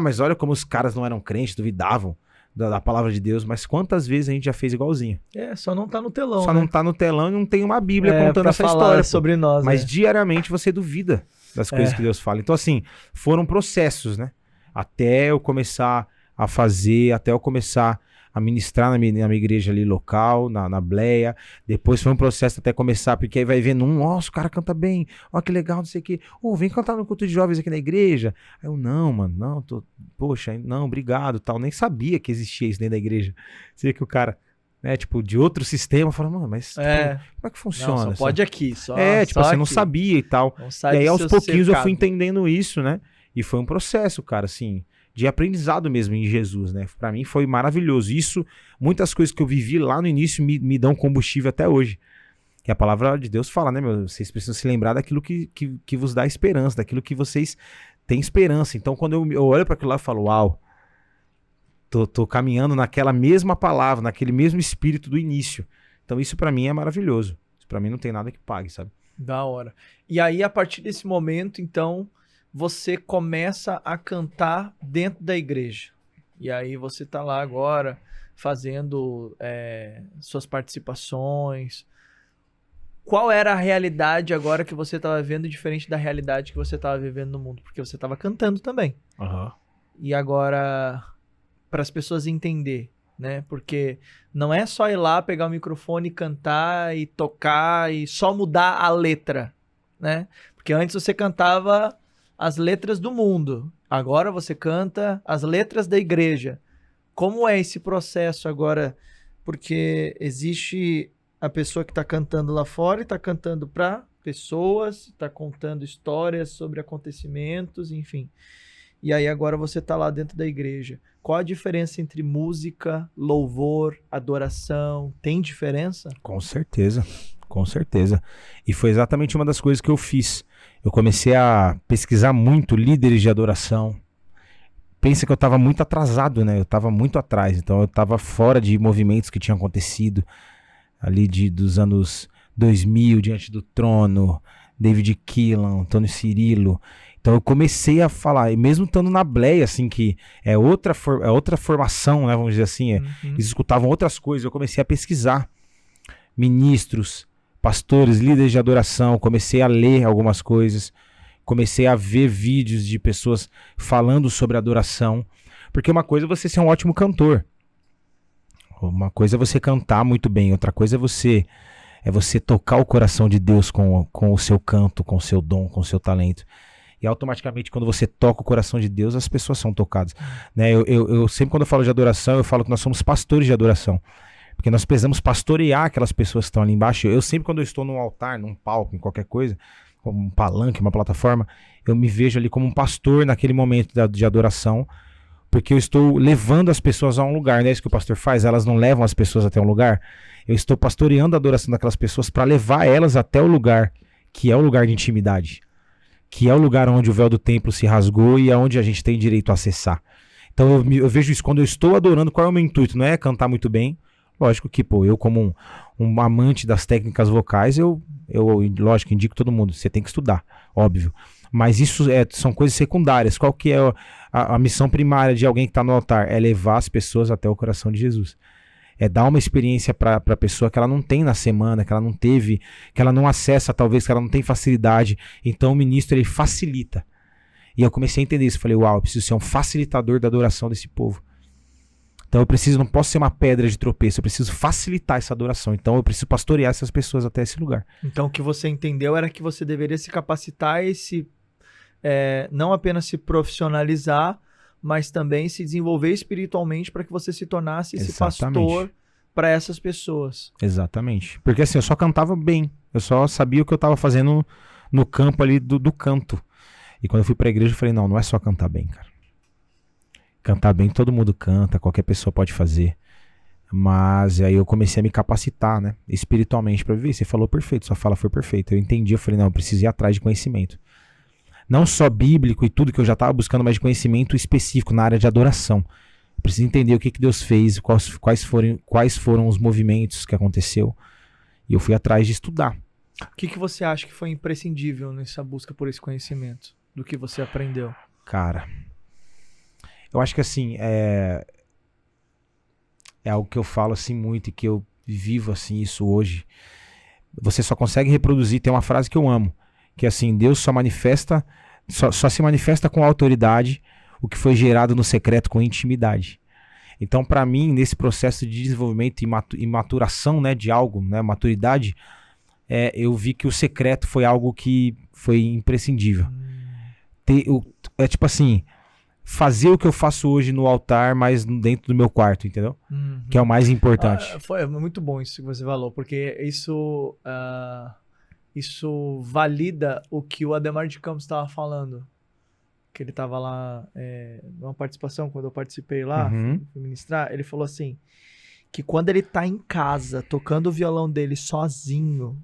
Mas olha como os caras não eram crentes, duvidavam da palavra de Deus, mas quantas vezes a gente já fez igualzinho? Só não tá no telão, Só não tá no telão e não tem uma Bíblia contando essa falar história. Sobre nós, mas diariamente você duvida das coisas que Deus fala. Então assim, foram processos, né? Até eu começar a fazer, até eu começar a ministrar na minha igreja ali local, na Bleia. Depois foi um processo até começar, porque aí vai vendo nossa, o cara canta bem, ó que legal, não sei o quê. Vem cantar no culto de jovens aqui na igreja. Aí eu, não, mano, não, poxa, não, obrigado, tal. Nem sabia que existia isso dentro da igreja. Sei que o cara, né, tipo, de outro sistema, fala, mano, mas como é que funciona? Não, só pode aqui, só. Tipo, você não sabia e tal. E aí aos pouquinhos eu fui entendendo isso, né? E foi um processo, cara, assim... de aprendizado mesmo em Jesus, né? Pra mim foi maravilhoso. Isso, muitas coisas que eu vivi lá no início me dão combustível até hoje. E a palavra de Deus fala, né, meu? Vocês precisam se lembrar daquilo que vos dá esperança, daquilo que vocês têm esperança. Então, quando eu olho para aquilo lá, eu falo, uau, tô caminhando naquela mesma palavra, naquele mesmo espírito do início. Então, isso pra mim é maravilhoso. Isso pra mim não tem nada que pague, sabe? Da hora. E aí, a partir desse momento, então... você começa a cantar dentro da igreja. E aí você tá lá agora fazendo suas participações. Qual era a realidade agora que você estava vivendo diferente da realidade que você estava vivendo no mundo? Porque você estava cantando também. E agora, para as pessoas entender, né? Porque não é só ir lá, pegar o microfone, cantar e tocar e só mudar a letra, né? Porque antes você cantava... as letras do mundo. Agora você canta as letras da igreja. Como é esse processo agora? Porque existe a pessoa que está cantando lá fora e está cantando para pessoas, está contando histórias sobre acontecimentos, enfim. E aí agora você está lá dentro da igreja. Qual a diferença entre música, louvor, adoração? Tem diferença? Com certeza, com certeza. E foi exatamente uma das coisas que eu fiz. Eu comecei a pesquisar muito líderes de adoração. Pensa que eu estava muito atrasado, né? Eu estava muito atrás. Então eu estava fora de movimentos que tinham acontecido ali dos anos 2000, Diante do Trono, David Keelan, Antônio Cirilo. Então eu comecei a falar, e mesmo estando na Bleia, assim, que é outra formação, né? Vamos dizer assim, eles escutavam outras coisas. Eu comecei a pesquisar ministros, pastores, líderes de adoração, comecei a ler algumas coisas, comecei a ver vídeos de pessoas falando sobre adoração, porque uma coisa é você ser um ótimo cantor, uma coisa é você cantar muito bem, outra coisa é você tocar o coração de Deus com o seu canto, com o seu dom, com o seu talento. E automaticamente quando você toca o coração de Deus, as pessoas são tocadas, né? Eu sempre quando eu falo de adoração, eu falo que nós somos pastores de adoração. Porque nós precisamos pastorear aquelas pessoas que estão ali embaixo. Eu sempre, quando eu estou num altar, num palco, em qualquer coisa, como um palanque, uma plataforma, eu me vejo ali como um pastor naquele momento de adoração, porque eu estou levando as pessoas a um lugar. Não é isso que o pastor faz? Elas não levam as pessoas até um lugar. Eu estou pastoreando a adoração daquelas pessoas para levar elas até o lugar, que é o lugar de intimidade, que é o lugar onde o véu do templo se rasgou e é onde a gente tem direito a acessar. Então eu vejo isso, quando eu estou adorando, qual é o meu intuito? Não é cantar muito bem, Lógico que, pô, eu como um amante das técnicas vocais, eu lógico, indico todo mundo, você tem que estudar, óbvio. Mas isso são coisas secundárias. Qual que é a missão primária de alguém que está no altar? É levar as pessoas até o coração de Jesus. É dar uma experiência para a pessoa que ela não tem na semana, que ela não teve, que ela não acessa, talvez, que ela não tem facilidade. Então o ministro, ele facilita. E eu comecei a entender isso. Falei, uau, eu preciso ser um facilitador da adoração desse povo. Então eu não posso ser uma pedra de tropeço, eu preciso facilitar essa adoração. Então eu preciso pastorear essas pessoas até esse lugar. Então o que você entendeu era que você deveria se capacitar e não apenas se profissionalizar, mas também se desenvolver espiritualmente para que você se tornasse esse pastor para essas pessoas. Exatamente. Porque assim, eu só cantava bem, eu só sabia o que eu estava fazendo no campo ali do canto. E quando eu fui para a igreja eu falei, não é só cantar bem, cara. Cantar bem, todo mundo canta, qualquer pessoa pode fazer. Mas aí eu comecei a me capacitar, né, espiritualmente para viver. Você falou perfeito, sua fala foi perfeita. Eu entendi, eu falei, não, eu preciso ir atrás de conhecimento. Não só bíblico e tudo que eu já estava buscando, mas de conhecimento específico na área de adoração. Eu preciso entender o que Deus fez, quais foram os movimentos que aconteceu. E eu fui atrás de estudar. O que você acha que foi imprescindível nessa busca por esse conhecimento? Do que você aprendeu? Cara, eu acho que assim, é algo que eu falo assim muito e que eu vivo assim isso hoje. Você só consegue reproduzir, tem uma frase que eu amo, que assim, Deus só se manifesta com autoridade o que foi gerado no secreto com intimidade. Então, para mim, nesse processo de desenvolvimento e maturação, né, de algo, né, maturidade, eu vi que o secreto foi algo que foi imprescindível. É tipo assim, fazer o que eu faço hoje no altar, mas dentro do meu quarto, entendeu? Que é o mais importante. Foi muito bom isso que você falou, porque isso valida o que o Ademar de Campos estava falando. Que ele estava lá numa participação, quando eu participei lá, fui ministrar, ele falou assim, que quando ele tá em casa, tocando o violão dele sozinho,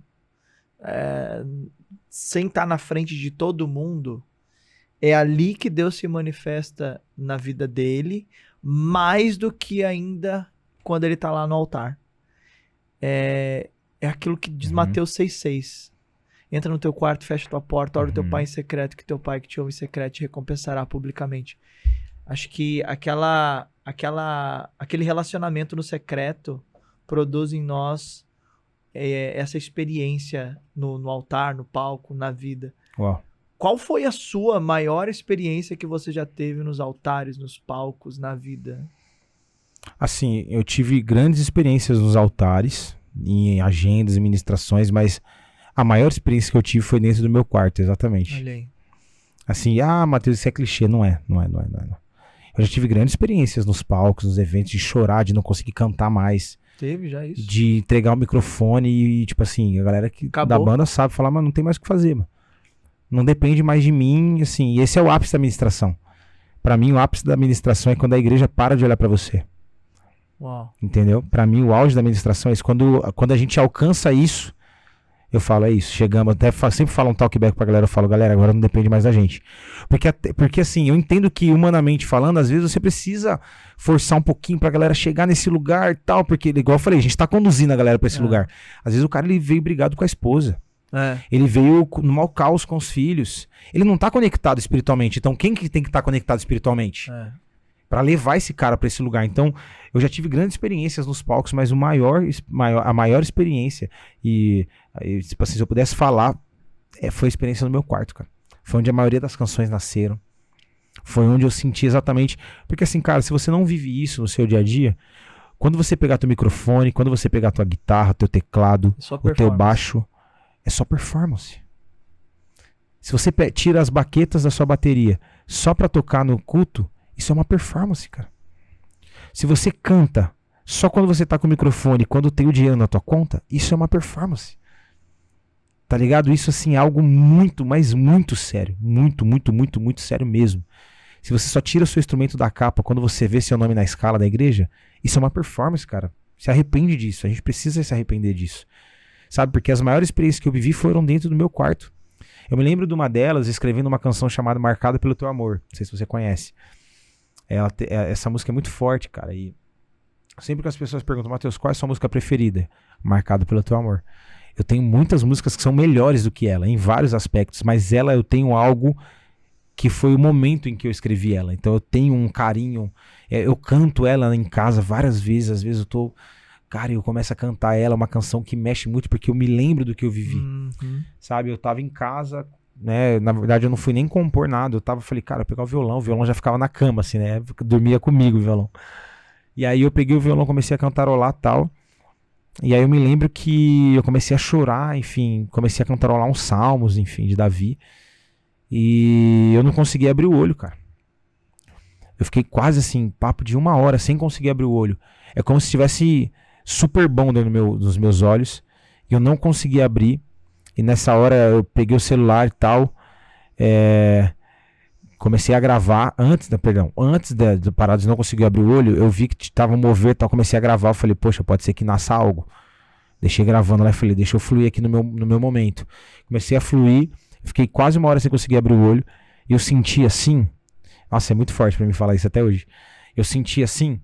sem estar na frente de todo mundo, é ali que Deus se manifesta na vida dele, mais do que ainda quando ele tá lá no altar. É aquilo que diz Mateus 6,6. Entra no teu quarto, fecha tua porta, ora o teu pai em secreto, que teu pai que te ouve em secreto te recompensará publicamente. Acho que aquele relacionamento no secreto produz em nós essa experiência no altar, no palco, na vida. Uau. Qual foi a sua maior experiência que você já teve nos altares, nos palcos, na vida? Assim, eu tive grandes experiências nos altares, em agendas e ministrações, mas a maior experiência que eu tive foi dentro do meu quarto, exatamente. Olha aí. Assim, Matheus, isso é clichê. Não é. Eu já tive grandes experiências nos palcos, nos eventos, de chorar, de não conseguir cantar mais. Teve já isso? De entregar o microfone e, tipo assim, a galera da banda sabe falar, mas não tem mais o que fazer, mano. Não depende mais de mim, assim, e esse é o ápice da ministração. Pra mim, o ápice da ministração é quando a igreja para de olhar pra você. Uau. Entendeu? Pra mim, o auge da ministração é isso. Quando a gente alcança isso, eu falo, é isso, chegamos, até sempre falo um talkback pra galera, eu falo, galera, agora não depende mais da gente. Porque assim, eu entendo que humanamente falando, às vezes você precisa forçar um pouquinho pra galera chegar nesse lugar e tal, porque, igual eu falei, a gente tá conduzindo a galera pra esse lugar. Às vezes o cara, ele veio brigado com a esposa. Ele veio no mau caos com os filhos. Ele não tá conectado espiritualmente. Então quem que tem que estar conectado espiritualmente? Pra levar esse cara pra esse lugar. Então eu já tive grandes experiências nos palcos, mas a maior experiência tipo assim, se eu pudesse falar, foi a experiência no meu quarto, cara. Foi onde a maioria das canções nasceram. Foi onde eu senti exatamente. Porque assim, cara, se você não vive isso no seu dia a dia, quando você pegar teu microfone, quando você pegar tua guitarra, teu teclado, o teu baixo, é só performance. Se você tira as baquetas da sua bateria só pra tocar no culto, isso é uma performance, cara. Se você canta só quando você tá com o microfone, quando tem o dinheiro na tua conta, isso é uma performance. Tá ligado? Isso assim é algo muito, mas muito sério. Muito, muito, muito, muito sério mesmo. Se você só tira o seu instrumento da capa quando você vê seu nome na escala da igreja, isso é uma performance, cara. Se arrepende disso. A gente precisa se arrepender disso. Sabe? Porque as maiores experiências que eu vivi foram dentro do meu quarto. Eu me lembro de uma delas escrevendo uma canção chamada Marcada pelo Teu Amor. Não sei se você conhece. Essa música é muito forte, cara. E sempre que as pessoas perguntam, Matheus, qual é a sua música preferida? Marcado pelo Teu Amor. Eu tenho muitas músicas que são melhores do que ela, em vários aspectos, mas ela eu tenho algo que foi o momento em que eu escrevi ela. Então eu tenho um carinho, eu canto ela em casa várias vezes, às vezes eu tô... Cara, eu começo a cantar ela, uma canção que mexe muito, porque eu me lembro do que eu vivi, sabe? Eu tava em casa, né? Na verdade eu não fui nem compor nada, falei, cara, eu pegar o violão já ficava na cama, assim, né? Dormia comigo o violão. E aí eu peguei o violão, comecei a cantarolar e tal, e aí eu me lembro que eu comecei a chorar, enfim, comecei a cantarolar uns salmos, enfim, de Davi, e eu não conseguia abrir o olho, cara. Eu fiquei quase assim, papo de 1 hora, sem conseguir abrir o olho. É como se tivesse super bom dentro dos meus olhos, e eu não conseguia abrir, e nessa hora eu peguei o celular e tal, comecei a gravar, antes da parada de não conseguir abrir o olho, eu vi que tava mover e tal, comecei a gravar, eu falei, poxa, pode ser que nasça algo. Deixei gravando lá e falei, deixa eu fluir aqui no meu momento. Comecei a fluir, fiquei quase 1 hora sem conseguir abrir o olho, e eu senti assim, nossa, é muito forte pra mim falar isso até hoje, eu senti assim,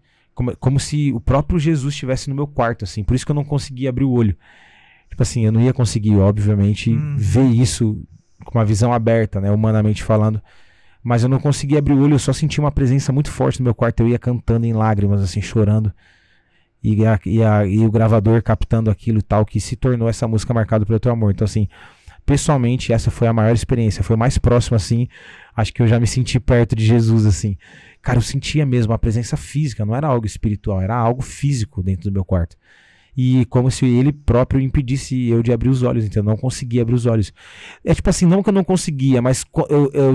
como se o próprio Jesus estivesse no meu quarto, assim, por isso que eu não conseguia abrir o olho. Tipo assim, eu não ia conseguir, obviamente, ver isso com uma visão aberta, né, humanamente falando, mas eu não conseguia abrir o olho, eu só senti uma presença muito forte no meu quarto, eu ia cantando em lágrimas, assim, chorando, e o gravador captando aquilo e tal, que se tornou essa música Marcado pelo Teu Amor. Então, assim, pessoalmente, essa foi a maior experiência, foi mais próximo, assim, acho que eu já me senti perto de Jesus, assim. Cara, eu sentia mesmo a presença física, não era algo espiritual, era algo físico dentro do meu quarto. E como se ele próprio impedisse eu de abrir os olhos, então eu não conseguia abrir os olhos. É tipo assim, não que eu não conseguia, mas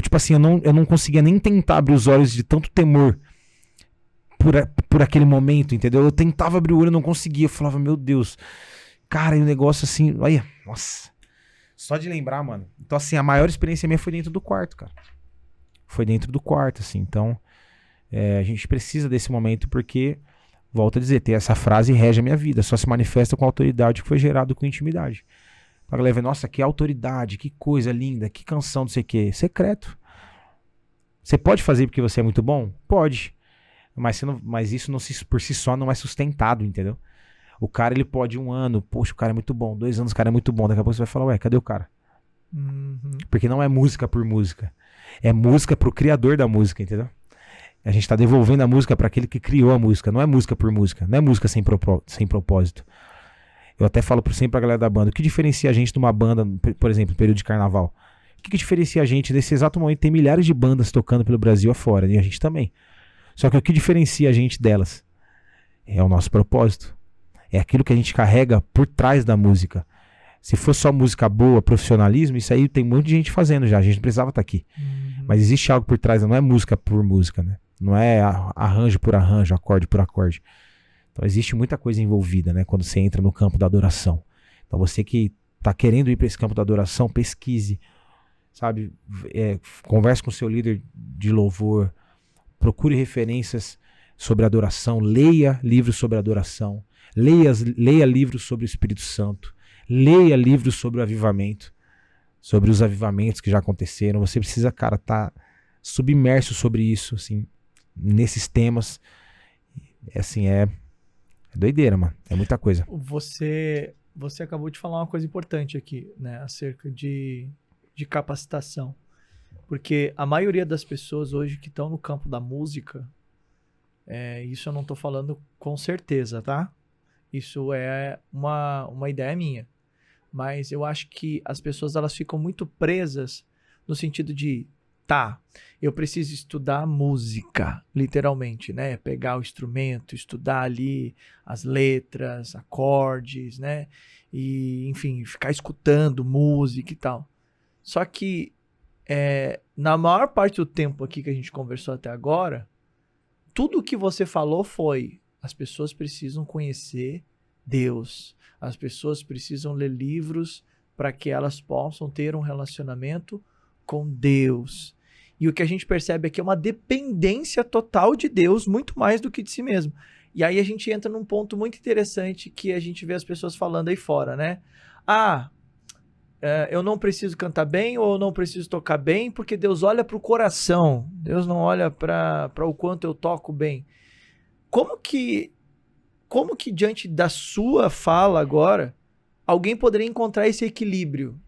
tipo assim, eu não conseguia nem tentar abrir os olhos de tanto temor por aquele momento, entendeu? Eu tentava abrir o olho e não conseguia, eu falava, meu Deus, cara, e o negócio assim, olha, nossa, só de lembrar, mano. Então assim, a maior experiência minha foi dentro do quarto, cara. Foi dentro do quarto, assim, então a gente precisa desse momento porque, volto a dizer, tem essa frase rege a minha vida, só se manifesta com a autoridade que foi gerado com intimidade. A galera vê, nossa, que autoridade, que coisa linda, que canção, não sei o que, secreto. Você pode fazer porque você é muito bom? Pode, mas isso por si só não é sustentado, entendeu? O cara, ele pode 1 ano, poxa, o cara é muito bom, 2 anos o cara é muito bom, daqui a pouco você vai falar, ué, cadê o cara? Porque não é música por música, é música pro criador da música, entendeu? A gente tá devolvendo a música para aquele que criou a música, não é música por música, não é música sem propósito. Eu até falo sempre pra galera da banda, o que diferencia a gente de uma banda, por exemplo, no período de carnaval? O que diferencia a gente nesse exato momento? Tem milhares de bandas tocando pelo Brasil afora, e a gente também. Só que o que diferencia a gente delas é o nosso propósito. É aquilo que a gente carrega por trás da música. Se for só música boa, profissionalismo, isso aí tem um monte de gente fazendo já, a gente não precisava estar aqui. Mas existe algo por trás, não é música por música, né? Não é arranjo por arranjo, acorde por acorde. Então existe muita coisa envolvida, né? Quando você entra no campo da adoração. Então você que está querendo ir para esse campo da adoração, pesquise, sabe? Converse com o seu líder de louvor, procure referências sobre adoração, leia livros sobre adoração, leia livros sobre o Espírito Santo, leia livros sobre o avivamento, sobre os avivamentos que já aconteceram. Você precisa, cara, estar submerso sobre isso, assim, nesses temas. Assim, é doideira, mano. É muita coisa. Você acabou de falar uma coisa importante aqui, né? Acerca de capacitação. Porque a maioria das pessoas hoje que estão no campo da música, isso eu não tô falando com certeza, tá? Isso é uma ideia minha. Mas eu acho que as pessoas, elas ficam muito presas no sentido de, tá, eu preciso estudar música, literalmente, né? Pegar o instrumento, estudar ali as letras, acordes, né? E, enfim, ficar escutando música e tal. Só que, na maior parte do tempo aqui que a gente conversou até agora, tudo o que você falou foi, as pessoas precisam conhecer Deus. As pessoas precisam ler livros para que elas possam ter um relacionamento com Deus. E o que a gente percebe aqui é uma dependência total de Deus, muito mais do que de si mesmo. E aí a gente entra num ponto muito interessante que a gente vê as pessoas falando aí fora, né? Eu não preciso cantar bem ou eu não preciso tocar bem porque Deus olha para o coração. Deus não olha para o quanto eu toco bem. Como que como que diante da sua fala agora, alguém poderia encontrar esse equilíbrio?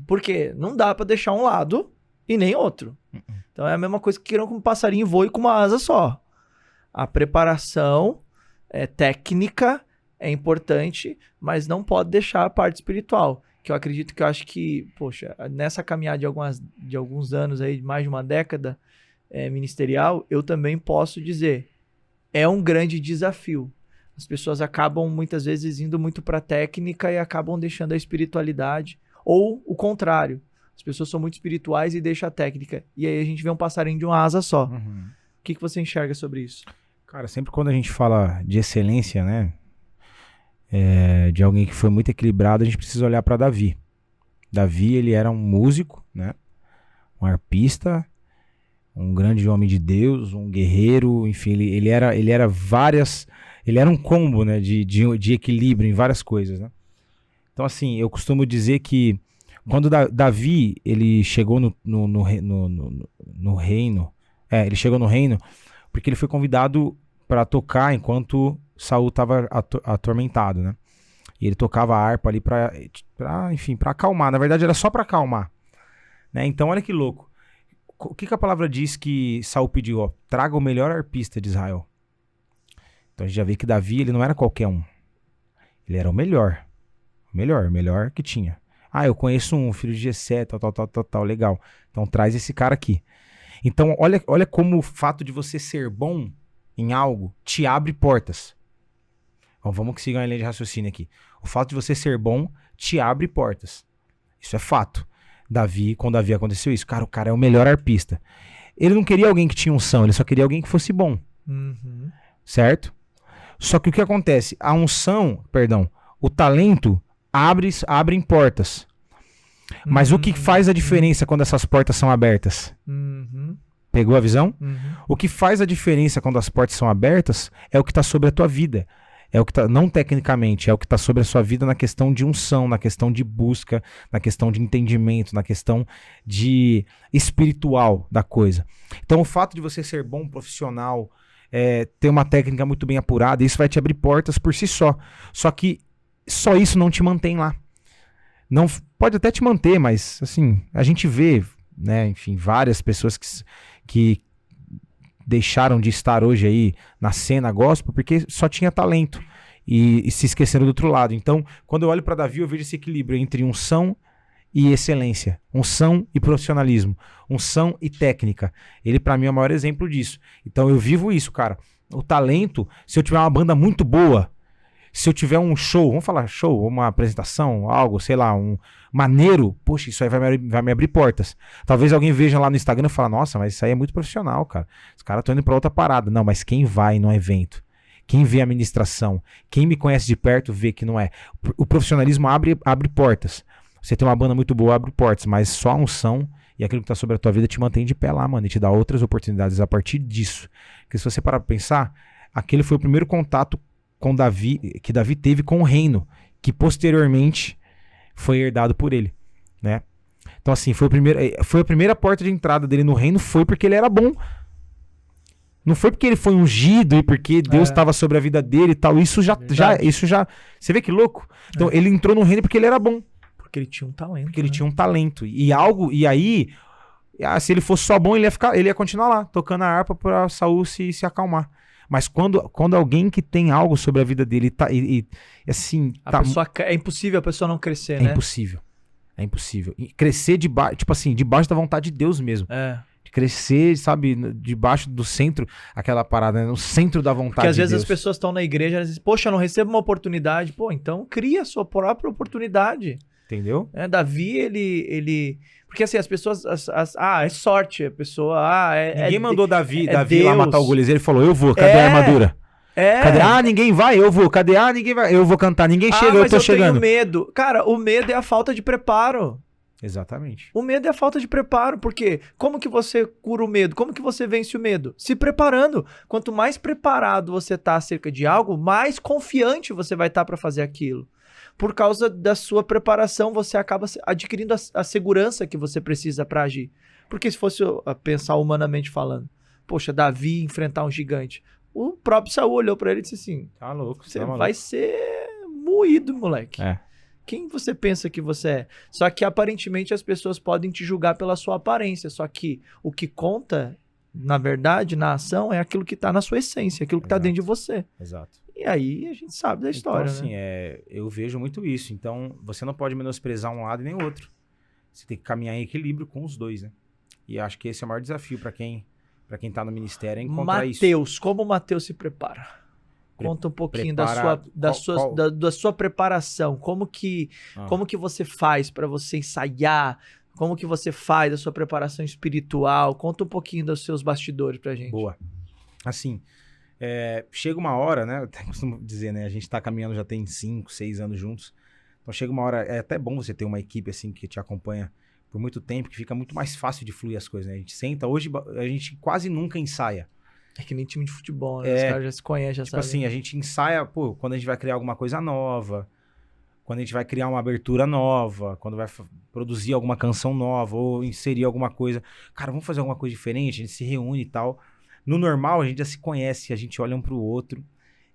Porque não dá pra deixar um lado e nem outro. Então é a mesma coisa que queiram que um passarinho voe com uma asa só. A preparação técnica é importante, mas não pode deixar a parte espiritual. Que eu acredito que eu acho que, poxa, nessa caminhada de alguns anos aí, mais de uma década ministerial, eu também posso dizer, é um grande desafio. As pessoas acabam muitas vezes indo muito para a técnica e acabam deixando a espiritualidade, ou o contrário. As pessoas são muito espirituais e deixam a técnica. E aí a gente vê um passarinho de uma asa só. O que você enxerga sobre isso? Cara, sempre quando a gente fala de excelência, né? De alguém que foi muito equilibrado, a gente precisa olhar para Davi. Davi, ele era um músico, né? Um arpista, um grande homem de Deus, um guerreiro, enfim, ele era várias... Ele era um combo, né, de equilíbrio em várias coisas, né? Então, assim, eu costumo dizer que quando Davi, ele chegou no reino, ele chegou no reino porque ele foi convidado para tocar enquanto Saul estava atormentado, né? E ele tocava a harpa ali para acalmar. Na verdade, era só para acalmar, né? Então, olha que louco. O que a palavra diz que Saul pediu? Ó, traga o melhor arpista de Israel. Então a gente já vê que Davi, ele não era qualquer um. Ele era o melhor. O melhor que tinha. Ah, eu conheço um filho de Jessé, tal, legal. Então traz esse cara aqui. Então olha como o fato de você ser bom em algo te abre portas. Então, vamos que siga a linha de raciocínio aqui. O fato de você ser bom te abre portas. Isso é fato. Com Davi aconteceu isso. Cara, o cara é o melhor arpista. Ele não queria alguém que tinha unção, ele só queria alguém que fosse bom. Certo? Só que o que acontece? O talento abre portas. Mas o que faz a diferença quando essas portas são abertas? Pegou a visão? O que faz a diferença quando as portas são abertas é o que está sobre a tua vida. É o que tá, não tecnicamente, é o que está sobre a sua vida na questão de unção, na questão de busca, na questão de entendimento, na questão de espiritual da coisa. Então o fato de você ser bom profissional, ter uma técnica muito bem apurada, isso vai te abrir portas por si só. Só que só isso não te mantém lá. Não, pode até te manter, mas assim, a gente vê, né, enfim, várias pessoas que deixaram de estar hoje aí na cena gospel porque só tinha talento e se esqueceram do outro lado. Então, quando eu olho para Davi, eu vejo esse equilíbrio entre unção e excelência, unção e profissionalismo, unção e técnica. Ele, para mim, é o maior exemplo disso. Então, eu vivo isso, cara. O talento, se eu tiver uma banda muito boa, se eu tiver um show, vamos falar show, uma apresentação, algo, sei lá, um maneiro, poxa, isso aí vai me abrir portas. Talvez alguém veja lá no Instagram e fale, nossa, mas isso aí é muito profissional, cara. Os caras estão indo pra outra parada. Não, mas quem vai no evento? Quem vê a ministração? Quem me conhece de perto vê que não é. O profissionalismo abre portas. Você tem uma banda muito boa, abre portas, mas só a unção e aquilo que tá sobre a tua vida te mantém de pé lá, mano, e te dá outras oportunidades a partir disso. Porque se você parar pra pensar, aquele foi o primeiro contato com Davi, que Davi teve com o reino, que posteriormente foi herdado por ele, né? Então assim, foi a primeira porta de entrada dele no reino, foi porque ele era bom. Não foi porque ele foi ungido e porque Deus estava sobre a vida dele e tal. Isso já, você vê que louco? Então ele entrou no reino porque ele era bom. Porque ele tinha um talento. Porque ele tinha um talento. E aí, se ele fosse só bom, ele ia continuar lá, tocando a harpa para Saul se acalmar. Mas quando alguém que tem algo sobre a vida dele assim... É impossível a pessoa não crescer, né? É impossível. E crescer debaixo da vontade de Deus mesmo. De crescer, sabe, debaixo do centro, aquela parada, né? No centro da vontade de Deus. Porque às vezes as pessoas estão na igreja e dizem, poxa, eu não recebo uma oportunidade. Pô, então cria a sua própria oportunidade. Entendeu? Davi, ele... Porque assim, as pessoas... é sorte, a pessoa... Ninguém mandou Davi lá matar o Golias. Ele falou, eu vou, cadê a armadura? Cadê? Ninguém vai, eu vou. Cadê? Ninguém vai, eu vou cantar. Ninguém chega, eu tô chegando. Mas eu tenho medo. Cara, o medo é a falta de preparo. Exatamente. O medo é a falta de preparo, porque como que você cura o medo? Como que você vence o medo? Se preparando. Quanto mais preparado você tá acerca de algo, mais confiante você vai estar para fazer aquilo. Por causa da sua preparação, você acaba adquirindo a segurança que você precisa para agir. Porque se fosse pensar humanamente falando, poxa, Davi enfrentar um gigante. O próprio Saul olhou pra ele e disse assim, Tá louco, você tá vai maluco. ser moído, moleque. É. Quem você pensa que você é? Só que aparentemente as pessoas podem te julgar pela sua aparência, só que o que conta, na verdade, na ação, é aquilo que tá na sua essência, aquilo que tá Exato. dentro de você. Exato. E aí a gente sabe da história, então, assim, né? eu vejo muito isso. Então, você não pode menosprezar um lado e nem o outro. Você tem que caminhar em equilíbrio com os dois, né? E acho que esse é o maior desafio para quem tá no ministério, é encontrar isso. Mateus, como o Mateus se prepara? Conta um pouquinho da sua preparação. Como que você faz para você ensaiar? Como que você faz a sua preparação espiritual? Conta um pouquinho dos seus bastidores pra gente. Boa. Assim, chega uma hora, né? Eu até costumo dizer, né? A gente tá caminhando já tem 5, 6 anos juntos. Então chega uma hora, é até bom você ter uma equipe assim que te acompanha por muito tempo, que fica muito mais fácil de fluir as coisas, né? A gente senta, hoje a gente quase nunca ensaia. É que nem time de futebol, né? Os caras já se conhecem, já tipo sabem. assim, a gente ensaia, pô, quando a gente vai criar alguma coisa nova, quando a gente vai criar uma abertura nova, quando vai produzir alguma canção nova ou inserir alguma coisa. Cara, vamos fazer alguma coisa diferente, a gente se reúne e tal. No normal, a gente já se conhece, a gente olha um pro outro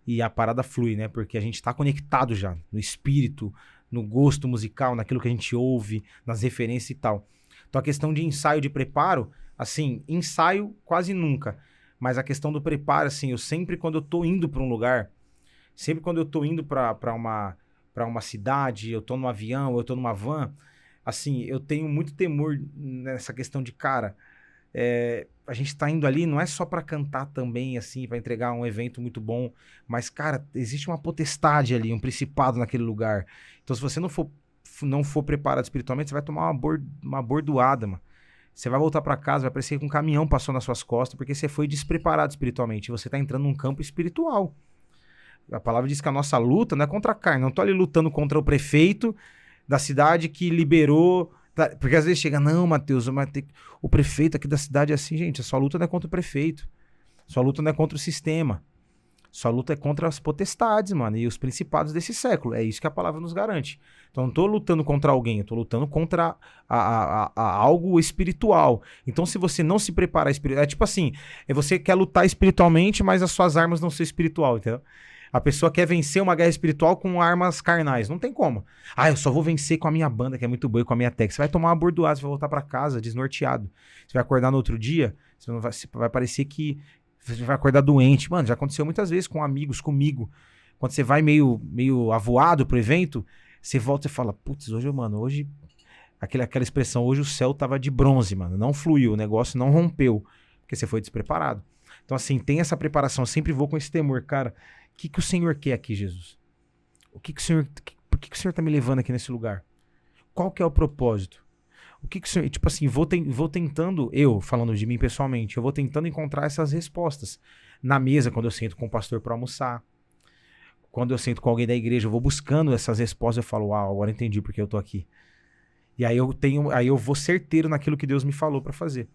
e a parada flui, né? Porque a gente tá conectado já no espírito, no gosto musical, naquilo que a gente ouve, nas referências e tal. Então a questão de ensaio, de preparo, assim, ensaio quase nunca. Mas a questão do preparo, assim, eu sempre quando eu tô indo pra um lugar, sempre quando eu tô indo pra uma cidade, eu tô num avião, eu tô numa van, assim, eu tenho muito temor nessa questão de, cara, a gente tá indo ali, não é só pra cantar também, assim, pra entregar um evento muito bom, mas, cara, existe uma potestade ali, um principado naquele lugar. Então, se você não for preparado espiritualmente, você vai tomar uma bordoada, mano. Você vai voltar pra casa, vai parecer que um caminhão passou nas suas costas, porque você foi despreparado espiritualmente. Você tá entrando num campo espiritual. A palavra diz que a nossa luta não é contra a carne. Não tô ali lutando contra o prefeito da cidade que liberou... Porque às vezes chega, não, Mateus, o prefeito aqui da cidade é assim, gente. A sua luta não é contra o prefeito. Sua luta não é contra o sistema. Sua luta é contra as potestades, mano, e os principados desse século. É isso que a palavra nos garante. Então, eu não tô lutando contra alguém, eu tô lutando contra algo espiritual. Então, se você não se preparar espiritualmente... É tipo assim, você quer lutar espiritualmente, mas as suas armas não são espiritual, entendeu? A pessoa quer vencer uma guerra espiritual com armas carnais. Não tem como. Eu só vou vencer com a minha banda, que é muito boa, e com a minha técnica. Você vai tomar uma bordoada, você vai voltar pra casa desnorteado. Você vai acordar no outro dia, você vai parecer que... Você vai acordar doente. Mano, já aconteceu muitas vezes com amigos, comigo. Quando você vai meio avoado pro evento, você volta e fala, putz, hoje... Aquela expressão, hoje o céu tava de bronze, mano. Não fluiu, o negócio não rompeu. Porque você foi despreparado. Então, assim, tem essa preparação. Eu sempre vou com esse temor. Cara, o que o Senhor quer aqui, Jesus? Por que o Senhor tá me levando aqui nesse lugar? Qual que é o propósito? O que o Senhor... Tipo assim, vou tentando, falando de mim pessoalmente, eu vou tentando encontrar essas respostas. Na mesa, quando eu sento com o pastor para almoçar, quando eu sento com alguém da igreja, eu vou buscando essas respostas, eu falo, uau, agora entendi porque eu tô aqui. E aí eu vou certeiro naquilo que Deus me falou para fazer.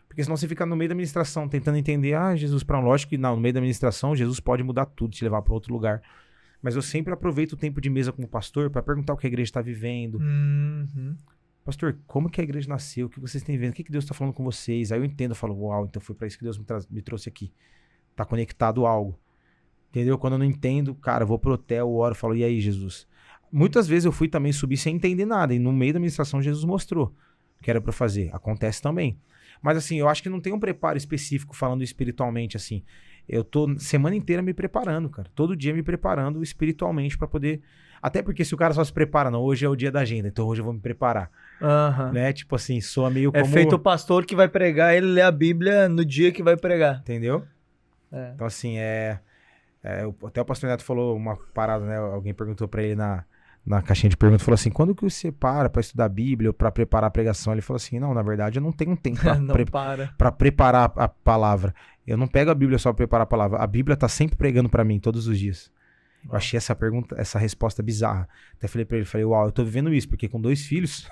Porque senão você fica no meio da ministração tentando entender, Jesus, lógico que não, no meio da ministração, Jesus pode mudar tudo, te levar para outro lugar. Mas eu sempre aproveito o tempo de mesa com o pastor para perguntar o que a igreja está vivendo. Uhum. Pastor, como que a igreja nasceu? O que vocês têm vendo? O que Deus está falando com vocês? Aí eu entendo, eu falo, uau, então foi para isso que Deus me trouxe aqui. Tá conectado a algo. Entendeu? Quando eu não entendo, cara, eu vou pro hotel, oro, falo, e aí, Jesus? Muitas vezes eu fui também subir sem entender nada, e no meio da ministração Jesus mostrou o que era para fazer. Acontece também. Mas assim, eu acho que não tem um preparo específico falando espiritualmente, assim. Eu tô semana inteira me preparando, cara. Todo dia me preparando espiritualmente para poder... Até porque se o cara só se prepara, não, hoje é o dia da agenda, então hoje eu vou me preparar. Né? Tipo assim, soa meio como... É feito o pastor que vai pregar, ele lê a Bíblia no dia que vai pregar. Entendeu? Então assim, até o pastor Neto falou uma parada, né? Alguém perguntou para ele na caixinha de perguntas, falou assim, quando que você para estudar a Bíblia ou para preparar a pregação? Ele falou assim, não, na verdade eu não tenho tempo para preparar a palavra. Eu não pego a Bíblia só para preparar a palavra. A Bíblia tá sempre pregando para mim, todos os dias. Eu achei essa resposta bizarra. Até falei pra ele, uau, eu tô vivendo isso, porque com 2 filhos,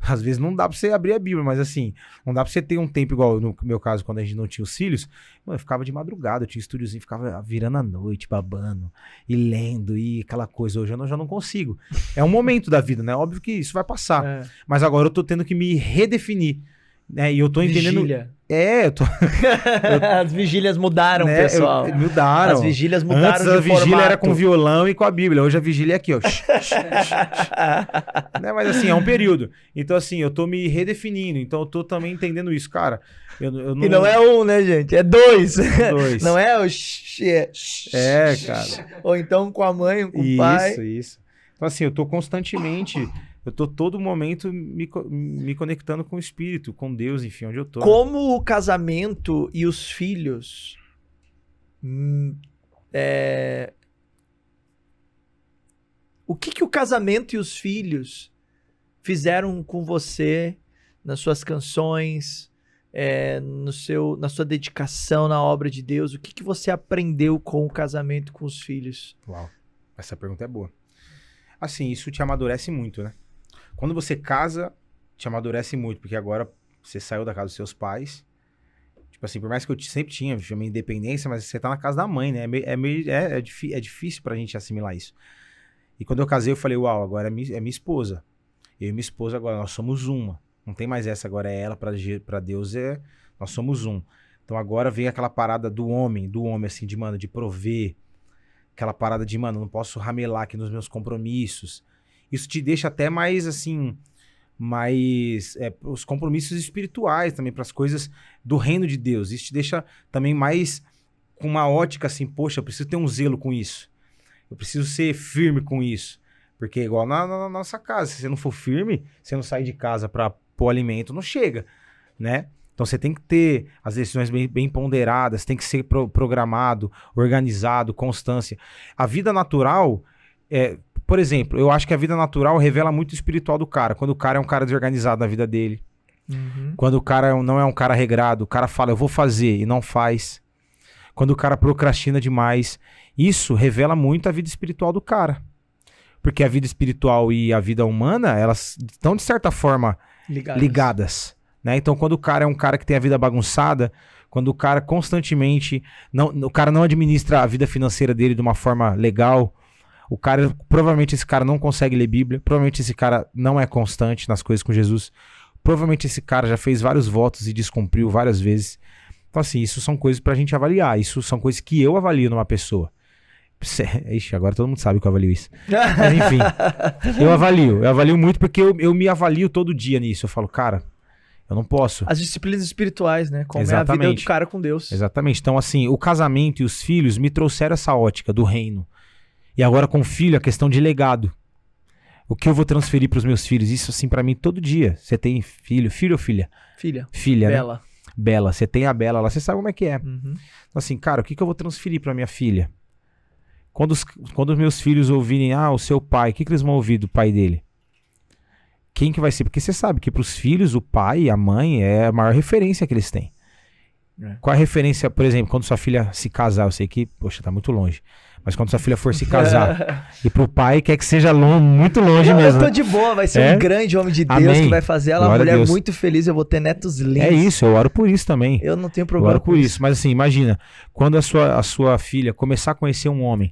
às vezes não dá pra você abrir a Bíblia, mas assim, não dá pra você ter um tempo igual no meu caso, quando a gente não tinha os filhos, eu ficava de madrugada, eu tinha estúdiozinho, ficava virando a noite, babando, e lendo, e aquela coisa. Hoje eu já não consigo. É um momento da vida, né? Óbvio que isso vai passar. Mas agora eu tô tendo que me redefinir. E eu tô entendendo... Vigília. Eu tô... As vigílias mudaram, pessoal. Mudaram. As vigílias mudaram. Antes a vigília era com violão e com a Bíblia. Hoje a vigília é aqui, ó. Mas assim, é um período. Então assim, eu tô me redefinindo. Então eu tô também entendendo isso, cara. Eu não... E não é um, né, gente? É dois. Dois. Não é o... cara. Ou então com a mãe, com o pai. Isso. Então assim, eu tô constantemente... Eu tô todo momento me conectando com o Espírito, com Deus, enfim, onde eu tô. Como o casamento e os filhos... O que o casamento e os filhos fizeram com você nas suas canções, na sua dedicação na obra de Deus? O que você aprendeu com o casamento com os filhos? Uau, essa pergunta é boa. Assim, isso te amadurece muito, né? Quando você casa, te amadurece muito, porque agora você saiu da casa dos seus pais. Tipo assim, por mais que eu sempre tinha minha independência, mas você tá na casa da mãe, né? É difícil pra gente assimilar isso. E quando eu casei, eu falei, uau, agora é minha esposa. Eu e minha esposa agora, nós somos uma. Não tem mais essa, agora é ela, pra Deus nós somos um. Então agora vem aquela parada do homem assim, de prover. Aquela parada de, não posso ramelar aqui nos meus compromissos. Isso te deixa até mais, assim, os compromissos espirituais também, para as coisas do reino de Deus. Isso te deixa também mais com uma ótica assim, poxa, eu preciso ter um zelo com isso. Eu preciso ser firme com isso. Porque igual na nossa casa, se você não for firme, você não sair de casa para pôr alimento, não chega, né? Então você tem que ter as decisões bem ponderadas, tem que ser programado, organizado, constância. A vida natural... Por exemplo, eu acho que a vida natural revela muito o espiritual do cara. Quando o cara é um cara desorganizado na vida dele. Uhum. Quando o cara não é um cara regrado. O cara fala, eu vou fazer e não faz. Quando o cara procrastina demais. Isso revela muito a vida espiritual do cara. Porque a vida espiritual e a vida humana, elas estão de certa forma ligadas. Né? Então quando o cara é um cara que tem a vida bagunçada, quando o cara constantemente... o cara não administra a vida financeira dele de uma forma legal... Provavelmente esse cara não consegue ler Bíblia, provavelmente esse cara não é constante nas coisas com Jesus, provavelmente esse cara já fez vários votos e descumpriu várias vezes. Então assim, isso são coisas pra gente avaliar, isso são coisas que eu avalio numa pessoa. Ixi, agora todo mundo sabe que eu avalio isso. Mas enfim, eu avalio muito porque eu me avalio todo dia nisso. Eu falo, cara, eu não posso. As disciplinas espirituais, né? Como Exatamente. É a vida do cara com Deus. Exatamente. Então assim, o casamento e os filhos me trouxeram essa ótica do reino. E agora com o filho, a questão de legado. O que eu vou transferir para os meus filhos? Isso assim para mim todo dia. Você tem filho ou filha? Filha, Bela. Né? Bela. Você tem a Bela lá, você sabe como é que é. Uhum. Então assim, cara, o que eu vou transferir para minha filha? Quando os meus filhos ouvirem, o seu pai, o que eles vão ouvir do pai dele? Quem que vai ser? Porque você sabe que para os filhos, o pai e a mãe é a maior referência que eles têm. Qual a referência, por exemplo, quando sua filha se casar? Eu sei que, poxa, tá muito longe. Mas quando sua filha for se casar e pro pai quer que seja muito longe mesmo. Eu tô de boa, vai ser um grande homem de Deus. Amém. Que vai fazer ela uma mulher muito feliz, eu vou ter netos lindos. É isso, eu oro por isso também. Eu não tenho problema com isso. Mas assim, imagina, quando a sua filha começar a conhecer um homem,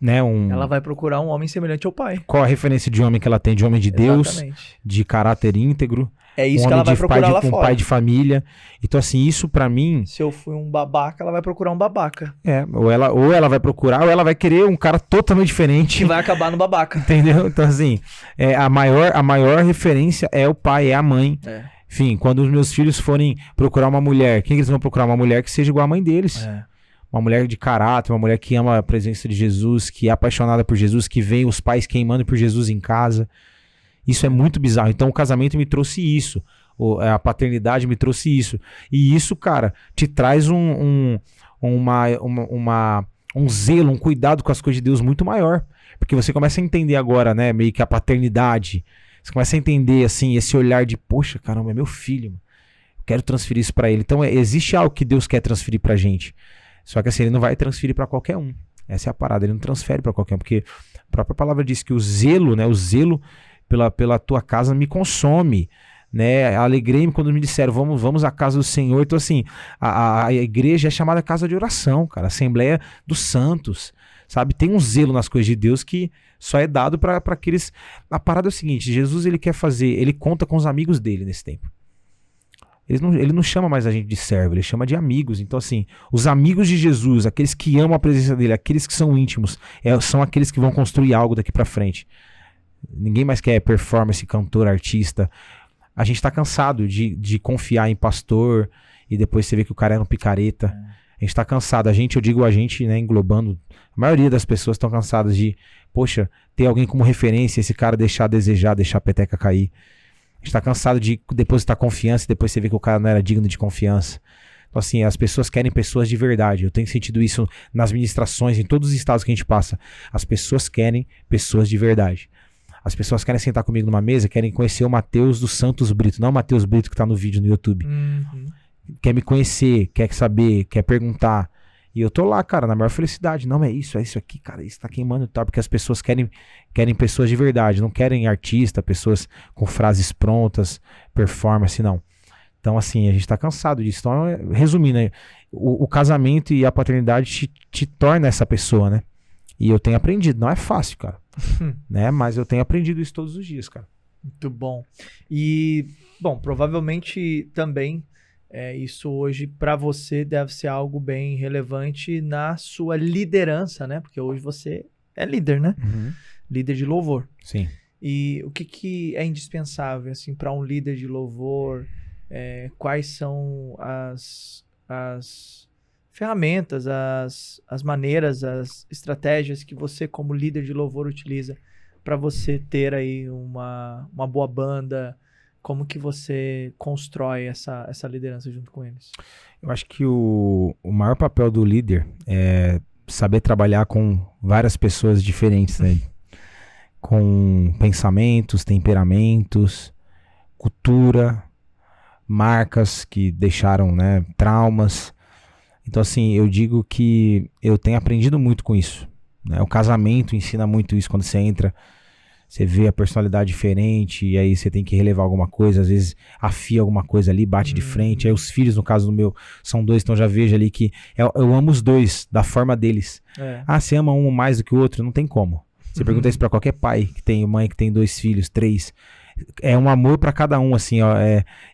né? Ela vai procurar um homem semelhante ao pai. Qual a referência de homem que ela tem? De homem de Deus, de caráter íntegro. É isso que ela vai procurar lá fora. Um pai de família. Então, assim, isso pra mim... Se eu fui um babaca, ela vai procurar um babaca. Ou ela vai procurar, ou ela vai querer um cara totalmente diferente. Que vai acabar no babaca. Entendeu? Então, assim, a maior referência é o pai, é a mãe. Enfim, quando os meus filhos forem procurar uma mulher, quem eles vão procurar? Uma mulher que seja igual a mãe deles. Uma mulher de caráter, uma mulher que ama a presença de Jesus, que é apaixonada por Jesus, que vê os pais queimando por Jesus em casa. Isso é muito bizarro. Então o casamento me trouxe isso. A paternidade me trouxe isso. E isso, cara, te traz um zelo, um cuidado com as coisas de Deus muito maior. Porque você começa a entender agora, né, meio que a paternidade. Você começa a entender, assim, esse olhar de, poxa, caramba, é meu filho. Eu quero transferir isso pra ele. Então existe algo que Deus quer transferir pra gente. Só que assim, ele não vai transferir pra qualquer um. Essa é a parada, ele não transfere pra qualquer um. Porque a própria palavra diz que o zelo pela tua casa me consome, né? Alegrei-me quando me disseram, vamos à casa do Senhor. Então assim, a igreja é chamada casa de oração, cara, Assembleia dos Santos, sabe? Tem um zelo nas coisas de Deus que só é dado para aqueles... A parada é o seguinte, Jesus ele conta com os amigos dele nesse tempo. Ele não chama mais a gente de servo, ele chama de amigos. Então, assim, os amigos de Jesus, aqueles que amam a presença dele, aqueles que são íntimos, são aqueles que vão construir algo daqui pra frente. Ninguém mais quer performance, cantor, artista. A gente tá cansado de confiar em pastor e depois você vê que o cara era um picareta. A gente tá cansado. Eu digo a gente, né, englobando. A maioria das pessoas estão cansadas de, poxa, ter alguém como referência, esse cara deixar a desejar, deixar a peteca cair. A gente tá cansado de depositar confiança e depois você vê que o cara não era digno de confiança. Então, assim, as pessoas querem pessoas de verdade. Eu tenho sentido isso nas ministrações, em todos os estados que a gente passa. As pessoas querem pessoas de verdade. As pessoas querem sentar comigo numa mesa, querem conhecer o Mateus dos Santos Brito, não o Mateus Brito que tá no vídeo no YouTube. Quer me conhecer, quer saber, quer perguntar. E eu tô lá, cara, na maior felicidade. Não, é isso aqui, cara, isso tá queimando e tal. Porque as pessoas querem pessoas de verdade, não querem artista, pessoas com frases prontas, performance, não. Então, assim, a gente tá cansado disso. Então, resumindo, né, o casamento e a paternidade te torna essa pessoa, né? E eu tenho aprendido, não é fácil, cara. Né? Mas eu tenho aprendido isso todos os dias, cara. Muito bom. E, bom, provavelmente também isso hoje para você deve ser algo bem relevante na sua liderança, né? Porque hoje você é líder, né? Líder de louvor. Sim. E o que é indispensável assim para um líder de louvor? Quais são as ferramentas, as maneiras, as estratégias que você como líder de louvor utiliza para você ter aí uma boa banda? Como que você constrói essa liderança junto com eles? Eu acho que o maior papel do líder é saber trabalhar com várias pessoas diferentes, né? Com pensamentos, temperamentos, cultura, marcas que deixaram, né, traumas. Então, assim, eu digo que eu tenho aprendido muito com isso, né? O casamento ensina muito isso. Quando você entra, você vê a personalidade diferente e aí você tem que relevar alguma coisa, às vezes afia alguma coisa ali, bate de frente. Aí os filhos, no caso do meu, são dois, então já vejo ali que eu amo os dois, da forma deles. Você ama um mais do que o outro? Não tem como. Você pergunta isso pra qualquer pai que tem mãe que tem 2 filhos, 3. É um amor pra cada um, assim, ó.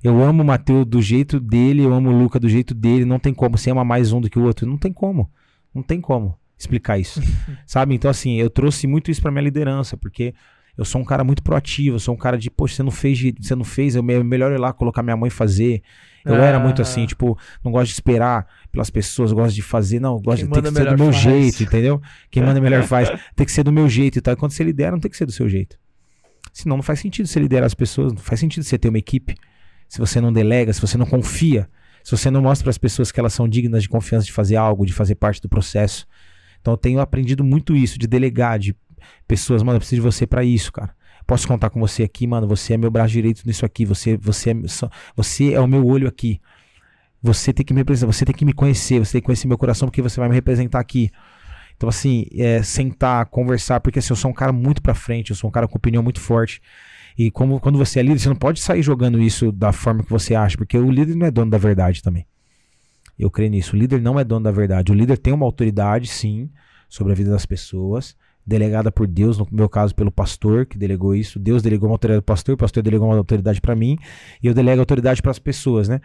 Eu amo o Mateus do jeito dele, eu amo o Luca do jeito dele, não tem como. Você ama mais um do que o outro? Não tem como. Não tem como explicar isso, sabe? Então, assim, eu trouxe muito isso pra minha liderança, porque eu sou um cara muito proativo, eu sou um cara de, poxa, você não fez, é melhor ir lá colocar minha mãe fazer. Eu era muito assim, tipo, não gosto de esperar pelas pessoas, eu gosto de fazer, não, gosto de ter que ser do meu jeito, entendeu? Quem manda melhor faz, tem que ser do meu jeito e tal. E quando você lidera, não tem que ser do seu jeito. Senão não faz sentido você liderar as pessoas, não faz sentido você ter uma equipe. Se você não delega, se você não confia, se você não mostra para as pessoas que elas são dignas de confiança de fazer algo, de fazer parte do processo. Então eu tenho aprendido muito isso, de delegar, de pessoas, mano, eu preciso de você pra isso, cara. Posso contar com você aqui, mano, você é meu braço direito nisso aqui, você é o meu olho aqui. Você tem que me representar, você tem que me conhecer, você tem que conhecer meu coração porque você vai me representar aqui. Então, assim, sentar, conversar, porque assim, eu sou um cara muito pra frente, eu sou um cara com opinião muito forte. E quando você é líder, você não pode sair jogando isso da forma que você acha, porque o líder não é dono da verdade também. Eu creio nisso, o líder não é dono da verdade. O líder tem uma autoridade, sim, sobre a vida das pessoas, delegada por Deus, no meu caso pelo pastor que delegou isso. Deus delegou uma autoridade pro pastor, o pastor delegou uma autoridade para mim e eu delego a autoridade para as pessoas, né?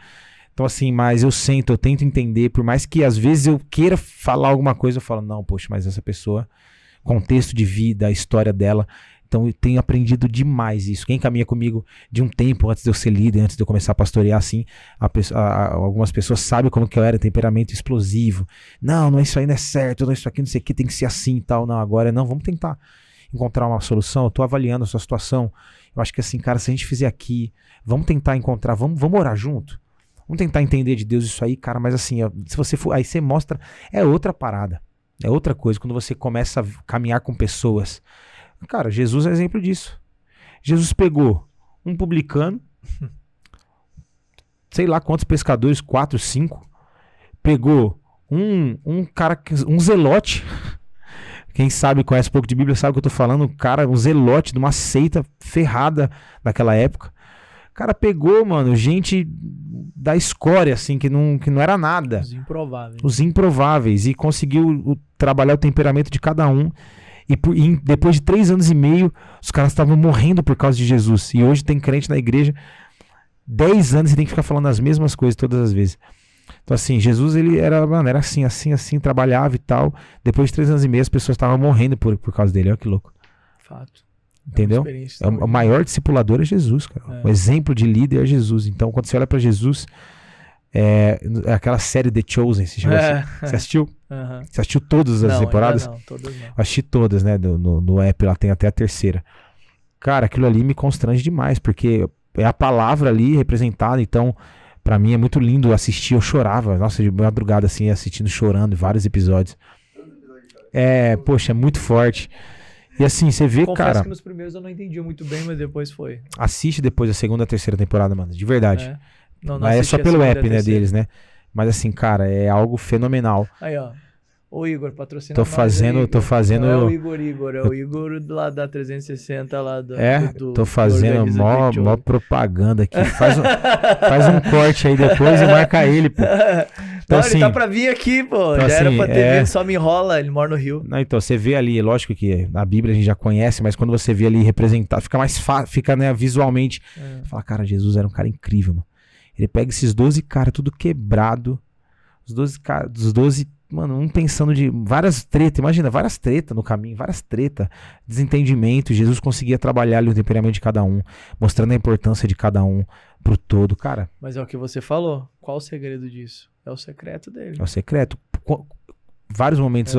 Então, assim, mas eu tento entender, por mais que às vezes eu queira falar alguma coisa, eu falo, não, poxa, mas essa pessoa, contexto de vida, a história dela. Então eu tenho aprendido demais isso. Quem caminha comigo de um tempo antes de eu ser líder, antes de eu começar a pastorear assim, algumas pessoas sabem como que eu era, temperamento explosivo. Não, isso aí não é certo, não, isso aqui não sei o que, tem que ser assim e tal. Não, agora não, vamos tentar encontrar uma solução. Eu tô avaliando a sua situação. Eu acho que assim, cara, se a gente fizer aqui, vamos tentar encontrar, vamos orar junto. Vamos tentar entender de Deus isso aí, cara, mas assim, se você for, aí você mostra, é outra parada. É outra coisa, quando você começa a caminhar com pessoas. Cara, Jesus é exemplo disso. Jesus pegou um publicano, sei lá quantos pescadores, 4, 5, pegou um cara, um zelote, quem sabe, conhece um pouco de Bíblia, sabe o que eu tô falando, um zelote de uma seita ferrada daquela época. O cara pegou, mano, gente da escória, assim, que não era nada. Os improváveis. E conseguiu trabalhar o temperamento de cada um. E depois de 3 anos e meio, os caras estavam morrendo por causa de Jesus. E hoje tem crente na igreja 10 anos você tem que ficar falando as mesmas coisas todas as vezes. Então assim, Jesus ele era assim, trabalhava e tal. Depois de 3 anos e meio as pessoas estavam morrendo por causa dele, olha que louco. Fato. Entendeu? O maior discipulador é Jesus, cara. O exemplo de líder é Jesus. Então quando você olha pra Jesus, aquela série The Chosen, você assistiu? Uhum. Você assistiu todas as temporadas? Não, todas não. Assisti todas, né? No app lá tem até a 3ª. Cara, aquilo ali me constrange demais, porque é a palavra ali representada, então pra mim é muito lindo assistir. Eu chorava, nossa, de madrugada assim, assistindo, chorando em vários episódios. Poxa, é muito forte. E assim, você vê, Confesso cara... que nos primeiros eu não entendi muito bem, mas depois foi. Assiste depois a 2ª, 3ª temporada, mano, de verdade. Não Mas é só pelo app, né, deles, né? Mas assim, cara, é algo fenomenal. Aí, ó. Ô Igor, patrocina tô fazendo. Não é o Igor, é o Igor lá da 360 lá do... tô fazendo mó propaganda aqui. Faz um corte aí depois e marca ele, pô. Então, não, assim, ele tá pra vir aqui, pô. Então, já era pra ter vindo, só me enrola, ele mora no Rio. Não, então, você vê ali, lógico que a Bíblia a gente já conhece, mas quando você vê ali representado, fica mais fácil, fica, né, visualmente. Fala, cara, Jesus era um cara incrível, mano. Ele pega esses 12 caras, tudo quebrado. Os 12 caras, mano, um pensando de várias tretas, imagina, várias tretas no caminho, várias tretas, desentendimento. Jesus conseguia trabalhar ali o temperamento de cada um, mostrando a importância de cada um pro todo, cara. Mas é o que você falou, qual o segredo disso? É o secreto dele. É o secreto. Vários momentos,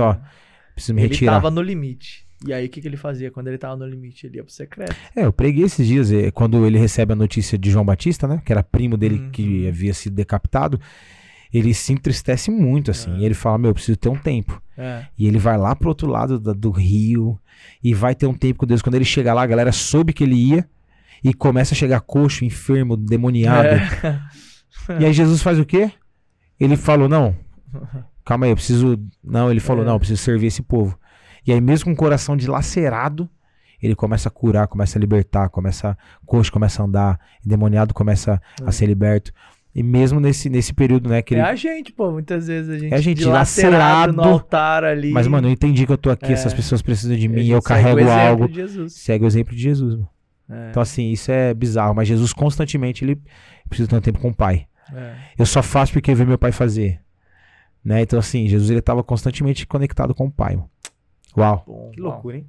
preciso me retirar. Ele tava no limite. E aí o que ele fazia quando ele tava no limite? Ele ia pro secreto. Eu preguei esses dias, quando ele recebe a notícia de João Batista, né, que era primo dele que havia sido decapitado. Ele se entristece muito, assim. E ele fala, eu preciso ter um tempo. E ele vai lá pro outro lado do rio e vai ter um tempo com Deus. Quando ele chega lá, a galera soube que ele ia e começa a chegar coxo, enfermo, demoniado. E aí Jesus faz o quê? Ele falou, não, calma aí, eu preciso... Não, ele falou, não, eu preciso servir esse povo. E aí mesmo com o coração dilacerado, ele começa a curar, começa a libertar, coxo começa a andar, endemoniado começa a ser liberto. E mesmo nesse período, né? Que a gente, pô, muitas vezes a gente... É a gente dilacerado no altar ali. Mas, mano, eu entendi que eu tô aqui, essas pessoas precisam de mim, eu carrego algo. Segue o exemplo de Jesus, mano. Então, assim, isso é bizarro. Mas Jesus constantemente, ele precisa ter um tempo com o Pai. Eu só faço porque eu vi meu pai fazer. Né? Então, assim, Jesus, ele tava constantemente conectado com o Pai, mano. Uau. Bom, que loucura, hein?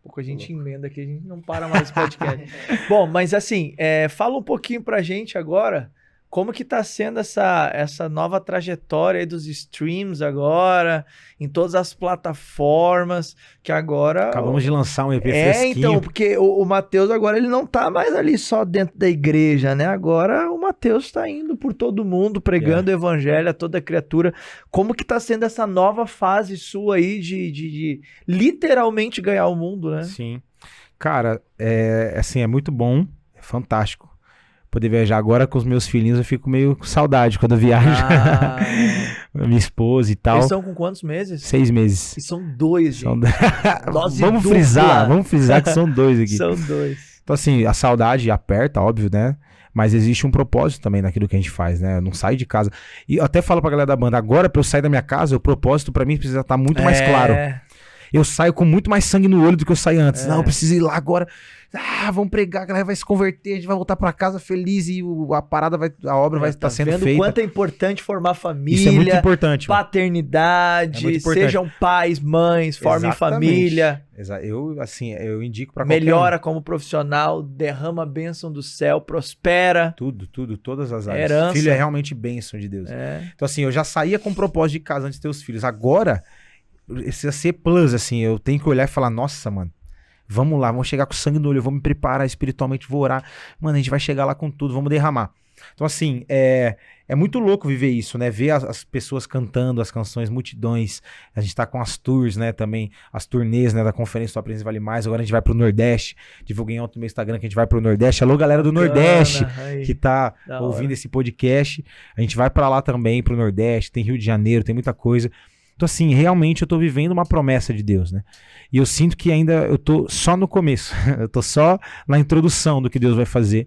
Pouco a gente emenda aqui, a gente não para mais o podcast. Bom, mas assim, fala um pouquinho pra gente agora... Como que tá sendo essa nova trajetória aí dos streams agora, em todas as plataformas, que agora... Acabamos de lançar um EP fresquinho. Então, porque o Mateus agora, ele não tá mais ali só dentro da igreja, né? Agora o Mateus tá indo por todo mundo, pregando o evangelho a toda criatura. Como que tá sendo essa nova fase sua aí de literalmente ganhar o mundo, né? Sim. Cara, assim, é muito bom, é fantástico. Poder viajar agora com os meus filhinhos, eu fico meio com saudade quando eu viajo. Minha esposa e tal. Eles estão com quantos meses? 6 meses. E são 2, gente. Vamos frisar que são 2 aqui. São 2. Então assim, a saudade aperta, óbvio, né? Mas existe um propósito também naquilo que a gente faz, né? Eu não saio de casa. E eu até falo pra galera da banda, agora pra eu sair da minha casa, o propósito pra mim precisa estar muito mais claro. Eu saio com muito mais sangue no olho do que eu saí antes. Não, eu preciso ir lá agora. Vamos pregar, a galera vai se converter, a gente vai voltar pra casa feliz e a obra vai estar sendo feita. Quanto é importante formar família. Isso é muito importante. Paternidade, sejam pais, mães, formem família. Eu indico pra melhora como profissional, derrama a bênção do céu, prospera. Tudo, todas as áreas. Herança. Filho é realmente bênção de Deus. Então assim, eu já saía com o propósito de casa antes de ter os filhos. Agora, precisa ser plus, assim, eu tenho que olhar e falar, nossa, mano, vamos lá, vamos chegar com sangue no olho, eu vou me preparar espiritualmente, vou orar. Mano, a gente vai chegar lá com tudo, vamos derramar. Então, assim, é muito louco viver isso, né? Ver as pessoas cantando as canções, multidões. A gente tá com as tours, né? Também, as turnês, né? Da conferência Sua Presença Vale Mais. Agora a gente vai pro Nordeste. Divulguei ontem no meu Instagram que a gente vai pro Nordeste. Alô, galera do Nordeste que tá ouvindo esse podcast. A gente vai pra lá também, pro Nordeste. Tem Rio de Janeiro, tem muita coisa. Então, assim, realmente eu tô vivendo uma promessa de Deus, né? E eu sinto que ainda eu tô só no começo. Eu tô só na introdução do que Deus vai fazer.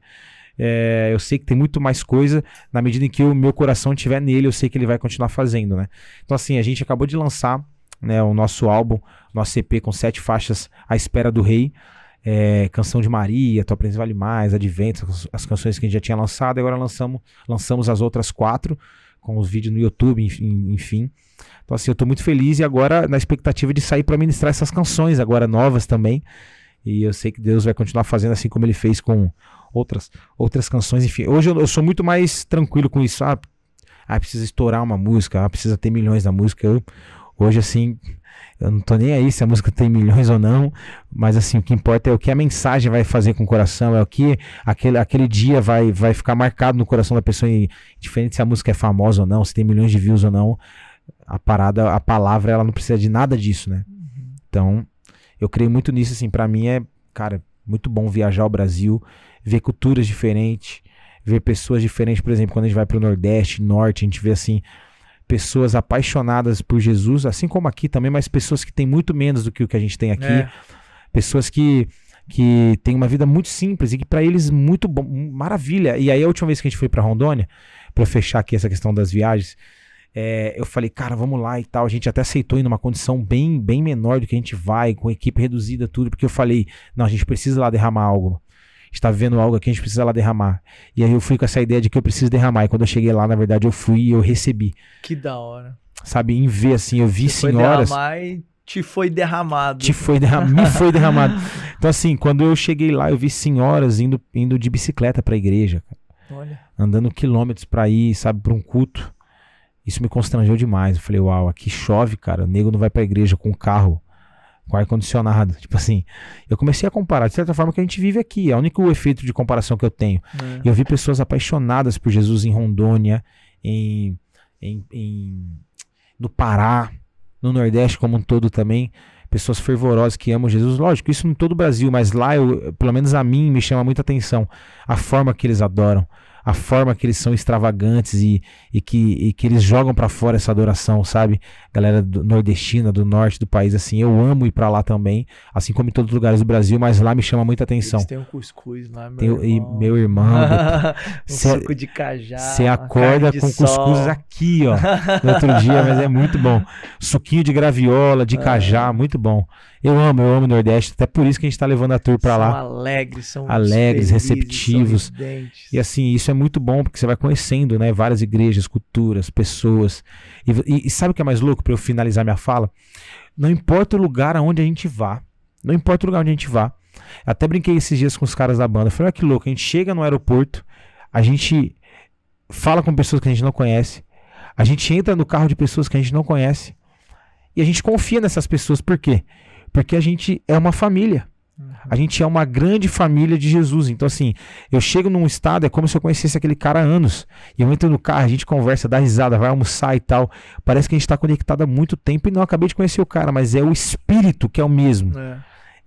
Eu sei que tem muito mais coisa. Na medida em que o meu coração estiver nele, eu sei que ele vai continuar fazendo, né? Então, assim, a gente acabou de lançar, né, o nosso álbum, nosso EP com 7 faixas, A Espera do Rei. Canção de Maria, Tua Presença Vale Mais, Advento, as canções que a gente já tinha lançado, e agora lançamos as outras 4, com os vídeos no YouTube, enfim. Então assim, eu tô muito feliz e agora na expectativa de sair para ministrar essas canções, agora novas também. E eu sei que Deus vai continuar fazendo assim como Ele fez com outras canções, enfim. Hoje eu sou muito mais tranquilo com isso. Precisa estourar uma música, precisa ter milhões na música. Hoje assim, eu não tô nem aí se a música tem milhões ou não, mas assim, o que importa é o que a mensagem vai fazer com o coração, é o que aquele dia vai ficar marcado no coração da pessoa, diferente se a música é famosa ou não, se tem milhões de views ou não. A palavra, ela não precisa de nada disso, né? Então, eu creio muito nisso, assim, pra mim cara, muito bom viajar ao Brasil, ver culturas diferentes, ver pessoas diferentes, por exemplo, quando a gente vai pro Nordeste, Norte, a gente vê, assim, pessoas apaixonadas por Jesus, assim como aqui também, mas pessoas que têm muito menos do que o que a gente tem aqui, pessoas que têm uma vida muito simples e que pra eles muito bom, maravilha. E aí a última vez que a gente foi pra Rondônia, pra fechar aqui essa questão das viagens, eu falei, cara, vamos lá e tal. A gente até aceitou ir numa condição bem, bem menor do que a gente vai, com equipe reduzida, tudo, porque eu falei, não, a gente precisa lá derramar algo. A gente tá vivendo algo aqui, a gente precisa lá derramar. E aí eu fui com essa ideia de que eu preciso derramar. E quando eu cheguei lá, na verdade, eu fui e eu recebi. Que da hora. Sabe, em ver assim, eu vi Você senhoras... Foi derramar e te foi derramado. Me foi derramado. Então assim, quando eu cheguei lá, eu vi senhoras indo de bicicleta pra igreja. Olha. Andando quilômetros pra ir, sabe, pra um culto. Isso me constrangeu demais. Eu falei, uau, aqui chove, cara. O nego não vai pra igreja com carro, com ar-condicionado. Tipo assim, eu comecei a comparar, de certa forma, que a gente vive aqui. É o único efeito de comparação que eu tenho. E eu vi pessoas apaixonadas por Jesus em Rondônia, no Pará, no Nordeste como um todo também. Pessoas fervorosas que amam Jesus. Lógico, isso em todo o Brasil, mas lá, pelo menos a mim, me chama muita atenção. A forma que eles adoram. A forma que eles são extravagantes e que eles jogam pra fora essa adoração, sabe? Galera nordestina, do norte do país, assim, eu amo ir pra lá também, assim como em todos os lugares do Brasil, mas lá me chama muita atenção. Eles têm um cuscuz lá, meu irmão. Meu irmão. Suco de cajá. Você acorda com cuscuz aqui, ó, no outro dia, mas é muito bom. Suquinho de graviola, de cajá, muito bom. Eu amo o Nordeste, até por isso que a gente tá levando a tour pra lá. São alegres, receptivos. E assim, isso é muito bom, porque você vai conhecendo, né, várias igrejas, culturas, pessoas. E sabe o que é mais louco, pra eu finalizar minha fala? Não importa o lugar aonde a gente vá. Não importa o lugar onde a gente vá. Até brinquei esses dias com os caras da banda. Eu falei, olha que louco, a gente chega no aeroporto, a gente fala com pessoas que a gente não conhece, a gente entra no carro de pessoas que a gente não conhece, e a gente confia nessas pessoas. Por quê? Porque a gente é uma família. A gente é uma grande família de Jesus. Então assim, eu chego num estado, é como se eu conhecesse aquele cara há anos. E eu entro no carro, a gente conversa, dá risada, vai almoçar e tal. Parece que a gente está conectado há muito tempo e não acabei de conhecer o cara, mas é o espírito que é o mesmo.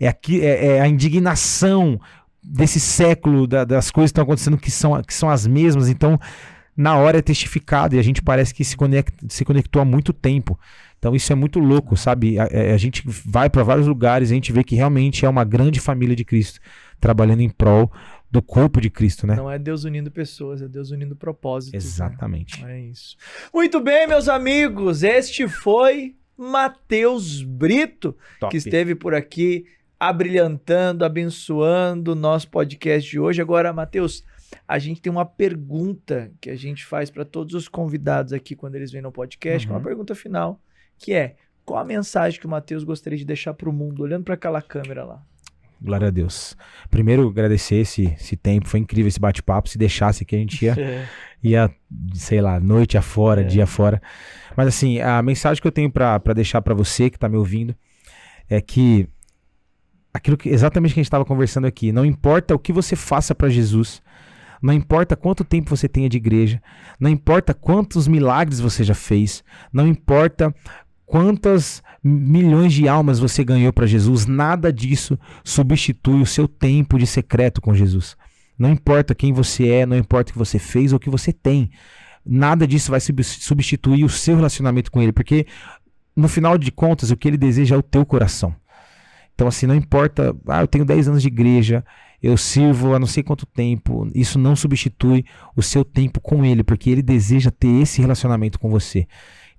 É a indignação desse século, das coisas que estão acontecendo que são as mesmas. Então, na hora é testificado e a gente parece que se conectou há muito tempo. Então isso é muito louco, sabe? A gente vai para vários lugares e a gente vê que realmente é uma grande família de Cristo, trabalhando em prol do corpo de Cristo, né? Não é Deus unindo pessoas, é Deus unindo propósitos. Exatamente. Né? É isso. Muito bem, meus amigos, este foi Matheus Brito, que esteve por aqui abrilhantando, abençoando o nosso podcast de hoje. Agora, Matheus, a gente tem uma pergunta que a gente faz para todos os convidados aqui quando eles vêm no podcast, que é uma pergunta final, que é: qual a mensagem que o Matheus gostaria de deixar para o mundo, olhando para aquela câmera lá? Glória a Deus. Primeiro, agradecer esse tempo, foi incrível esse bate-papo. Se deixasse aqui, a gente ia, sei lá, noite afora, dia afora. Mas assim, a mensagem que eu tenho para deixar para você que tá me ouvindo é que exatamente o que a gente estava conversando aqui, não importa o que você faça para Jesus, não importa quanto tempo você tenha de igreja, não importa quantos milagres você já fez, não importa quantas milhões de almas você ganhou para Jesus, nada disso substitui o seu tempo de secreto com Jesus. Não importa quem você é, não importa o que você fez ou o que você tem, nada disso vai substituir o seu relacionamento com Ele, porque no final de contas o que Ele deseja é o teu coração. Então assim, não importa, eu tenho 10 anos de igreja, eu sirvo há não sei quanto tempo, isso não substitui o seu tempo com Ele, porque Ele deseja ter esse relacionamento com você.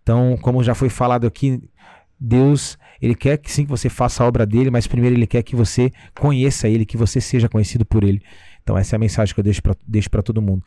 Então, como já foi falado aqui, Deus, ele quer que sim que você faça a obra dele, mas primeiro ele quer que você conheça ele, que você seja conhecido por ele. Então essa é a mensagem que eu deixo para todo mundo.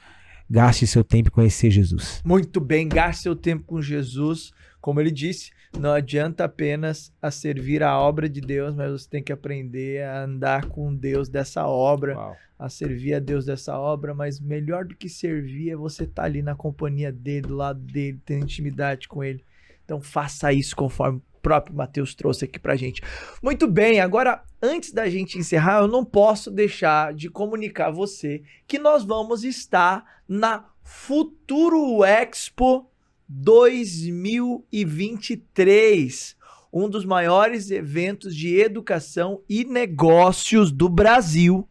Gaste seu tempo em conhecer Jesus. Muito bem, gaste seu tempo com Jesus. Como ele disse, não adianta apenas a servir a obra de Deus, mas você tem que aprender a andar com Deus dessa obra, a servir a Deus dessa obra, mas melhor do que servir é você estar ali na companhia dele, do lado dele, ter intimidade com ele. Então faça isso conforme o próprio Mateus trouxe aqui pra gente. Muito bem, agora antes da gente encerrar, eu não posso deixar de comunicar a você que nós vamos estar na Futuro Expo 2023, um dos maiores eventos de educação e negócios do Brasil.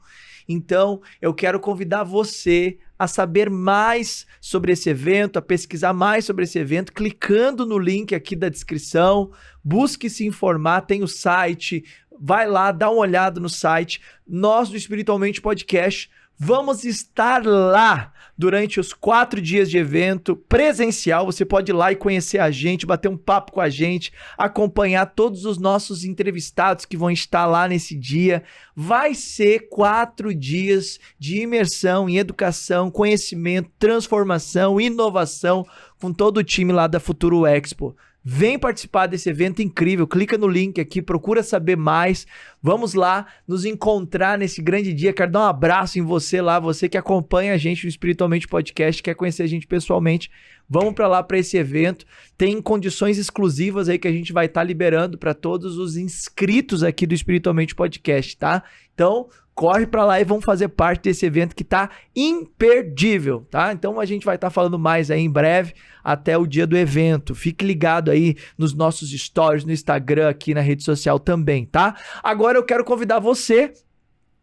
Então, eu quero convidar você a saber mais sobre esse evento, a pesquisar mais sobre esse evento, clicando no link aqui da descrição. Busque se informar, tem o site, vai lá, dá uma olhada no site. Nós do Espiritualmente Podcast vamos estar lá durante os 4 dias de evento presencial. Você pode ir lá e conhecer a gente, bater um papo com a gente, acompanhar todos os nossos entrevistados que vão estar lá nesse dia. Vai ser 4 dias de imersão em educação, conhecimento, transformação, inovação com todo o time lá da Futuro Expo. Vem participar desse evento incrível, clica no link aqui, procura saber mais, vamos lá nos encontrar nesse grande dia. Quero dar um abraço em você lá, você que acompanha a gente no Espiritualmente Podcast, quer conhecer a gente pessoalmente, vamos para lá para esse evento. Tem condições exclusivas aí que a gente vai estar liberando para todos os inscritos aqui do Espiritualmente Podcast, tá? Então, corre para lá e vamos fazer parte desse evento que tá imperdível, tá? Então a gente vai estar falando mais aí em breve, até o dia do evento. Fique ligado aí nos nossos stories, no Instagram, aqui na rede social também, tá? Agora eu quero convidar você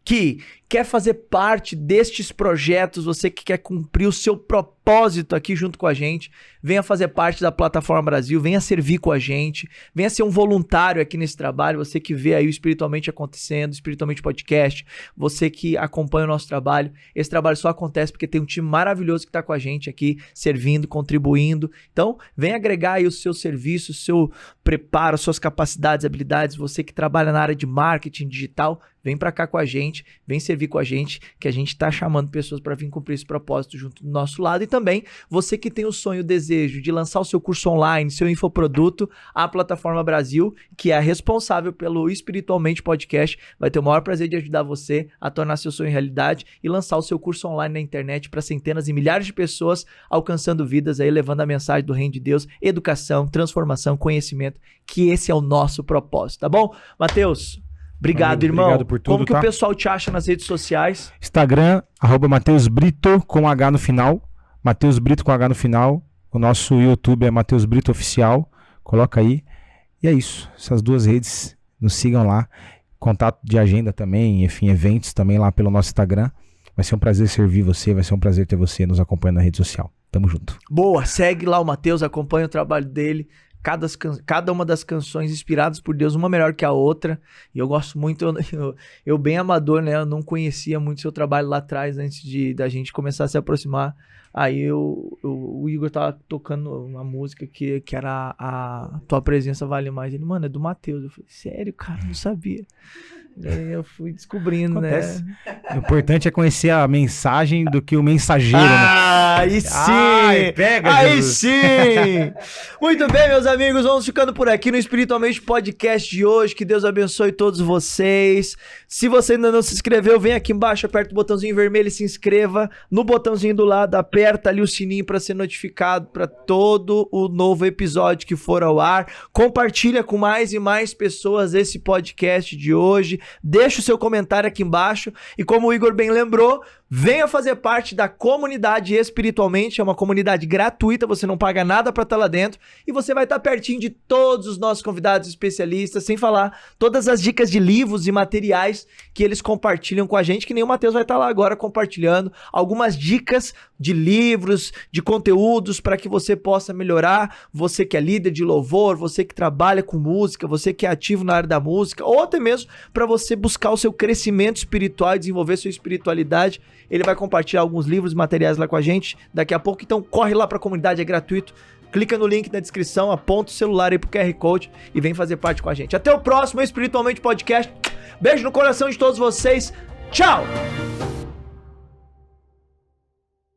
que quer fazer parte destes projetos, você que quer cumprir o seu propósito aqui junto com a gente, venha fazer parte da Plataforma Brasil, venha servir com a gente, venha ser um voluntário aqui nesse trabalho, você que vê aí o Espiritualmente acontecendo, Espiritualmente Podcast, você que acompanha o nosso trabalho. Esse trabalho só acontece porque tem um time maravilhoso que está com a gente aqui, servindo, contribuindo. Então, venha agregar aí o seu serviço, o seu preparo, suas capacidades, habilidades, você que trabalha na área de marketing digital, vem para cá com a gente, vem servir com a gente, que a gente está chamando pessoas para vir cumprir esse propósito junto do nosso lado. E também, você que tem o sonho, o desejo de lançar o seu curso online, seu infoproduto, a Plataforma Brasil, que é a responsável pelo Espiritualmente Podcast, vai ter o maior prazer de ajudar você a tornar seu sonho realidade e lançar o seu curso online na internet para centenas e milhares de pessoas, alcançando vidas aí, levando a mensagem do Reino de Deus, educação, transformação, conhecimento, que esse é o nosso propósito, tá bom? Mateus, obrigado, irmão. Obrigado por tudo. Como que o pessoal te acha nas redes sociais? Instagram, @Mateus Brito com H no final. Mateus Brito com H no final. O nosso YouTube é Mateus Brito Oficial. Coloca aí. E é isso. Essas 2 redes, nos sigam lá. Contato de agenda também, enfim, eventos também lá pelo nosso Instagram. Vai ser um prazer servir você, vai ser um prazer ter você nos acompanhando na rede social. Tamo junto. Boa, segue lá o Mateus, acompanha o trabalho dele. Cada uma das canções inspiradas por Deus, uma melhor que a outra. E eu gosto muito, eu bem amador, né? Eu não conhecia muito seu trabalho lá atrás, antes da gente começar a se aproximar. Aí o Igor tava tocando uma música que era a Tua Presença Vale Mais. Ele, mano, é do Mateus. Eu falei, sério, cara, não sabia. Aí eu fui descobrindo, acontece, né? O importante é conhecer a mensagem do que o mensageiro, né? Aí sim! Ai, pega, aí Jesus. Sim! Muito bem, meus amigos, vamos ficando por aqui no Espiritualmente Podcast de hoje. Que Deus abençoe todos vocês. Se você ainda não se inscreveu, vem aqui embaixo, aperta o botãozinho vermelho e se inscreva. No botãozinho do lado, aperta ali o sininho para ser notificado para todo o novo episódio que for ao ar. Compartilha com mais e mais pessoas esse podcast de hoje. Deixa o seu comentário aqui embaixo e, como o Igor bem lembrou, venha fazer parte da comunidade Espiritualmente. É uma comunidade gratuita, você não paga nada para estar lá dentro e você vai estar pertinho de todos os nossos convidados especialistas, sem falar todas as dicas de livros e materiais que eles compartilham com a gente, que nem o Mateus vai estar lá agora compartilhando algumas dicas de livros, de conteúdos para que você possa melhorar, você que é líder de louvor, você que trabalha com música, você que é ativo na área da música, ou até mesmo para você buscar o seu crescimento espiritual e desenvolver sua espiritualidade. Ele vai compartilhar alguns livros e materiais lá com a gente daqui a pouco, então corre lá para a comunidade, é gratuito. clica no link na descrição, aponta o celular aí pro QR Code e vem fazer parte com a gente. Até o próximo Espiritualmente Podcast. Beijo no coração de todos vocês. Tchau!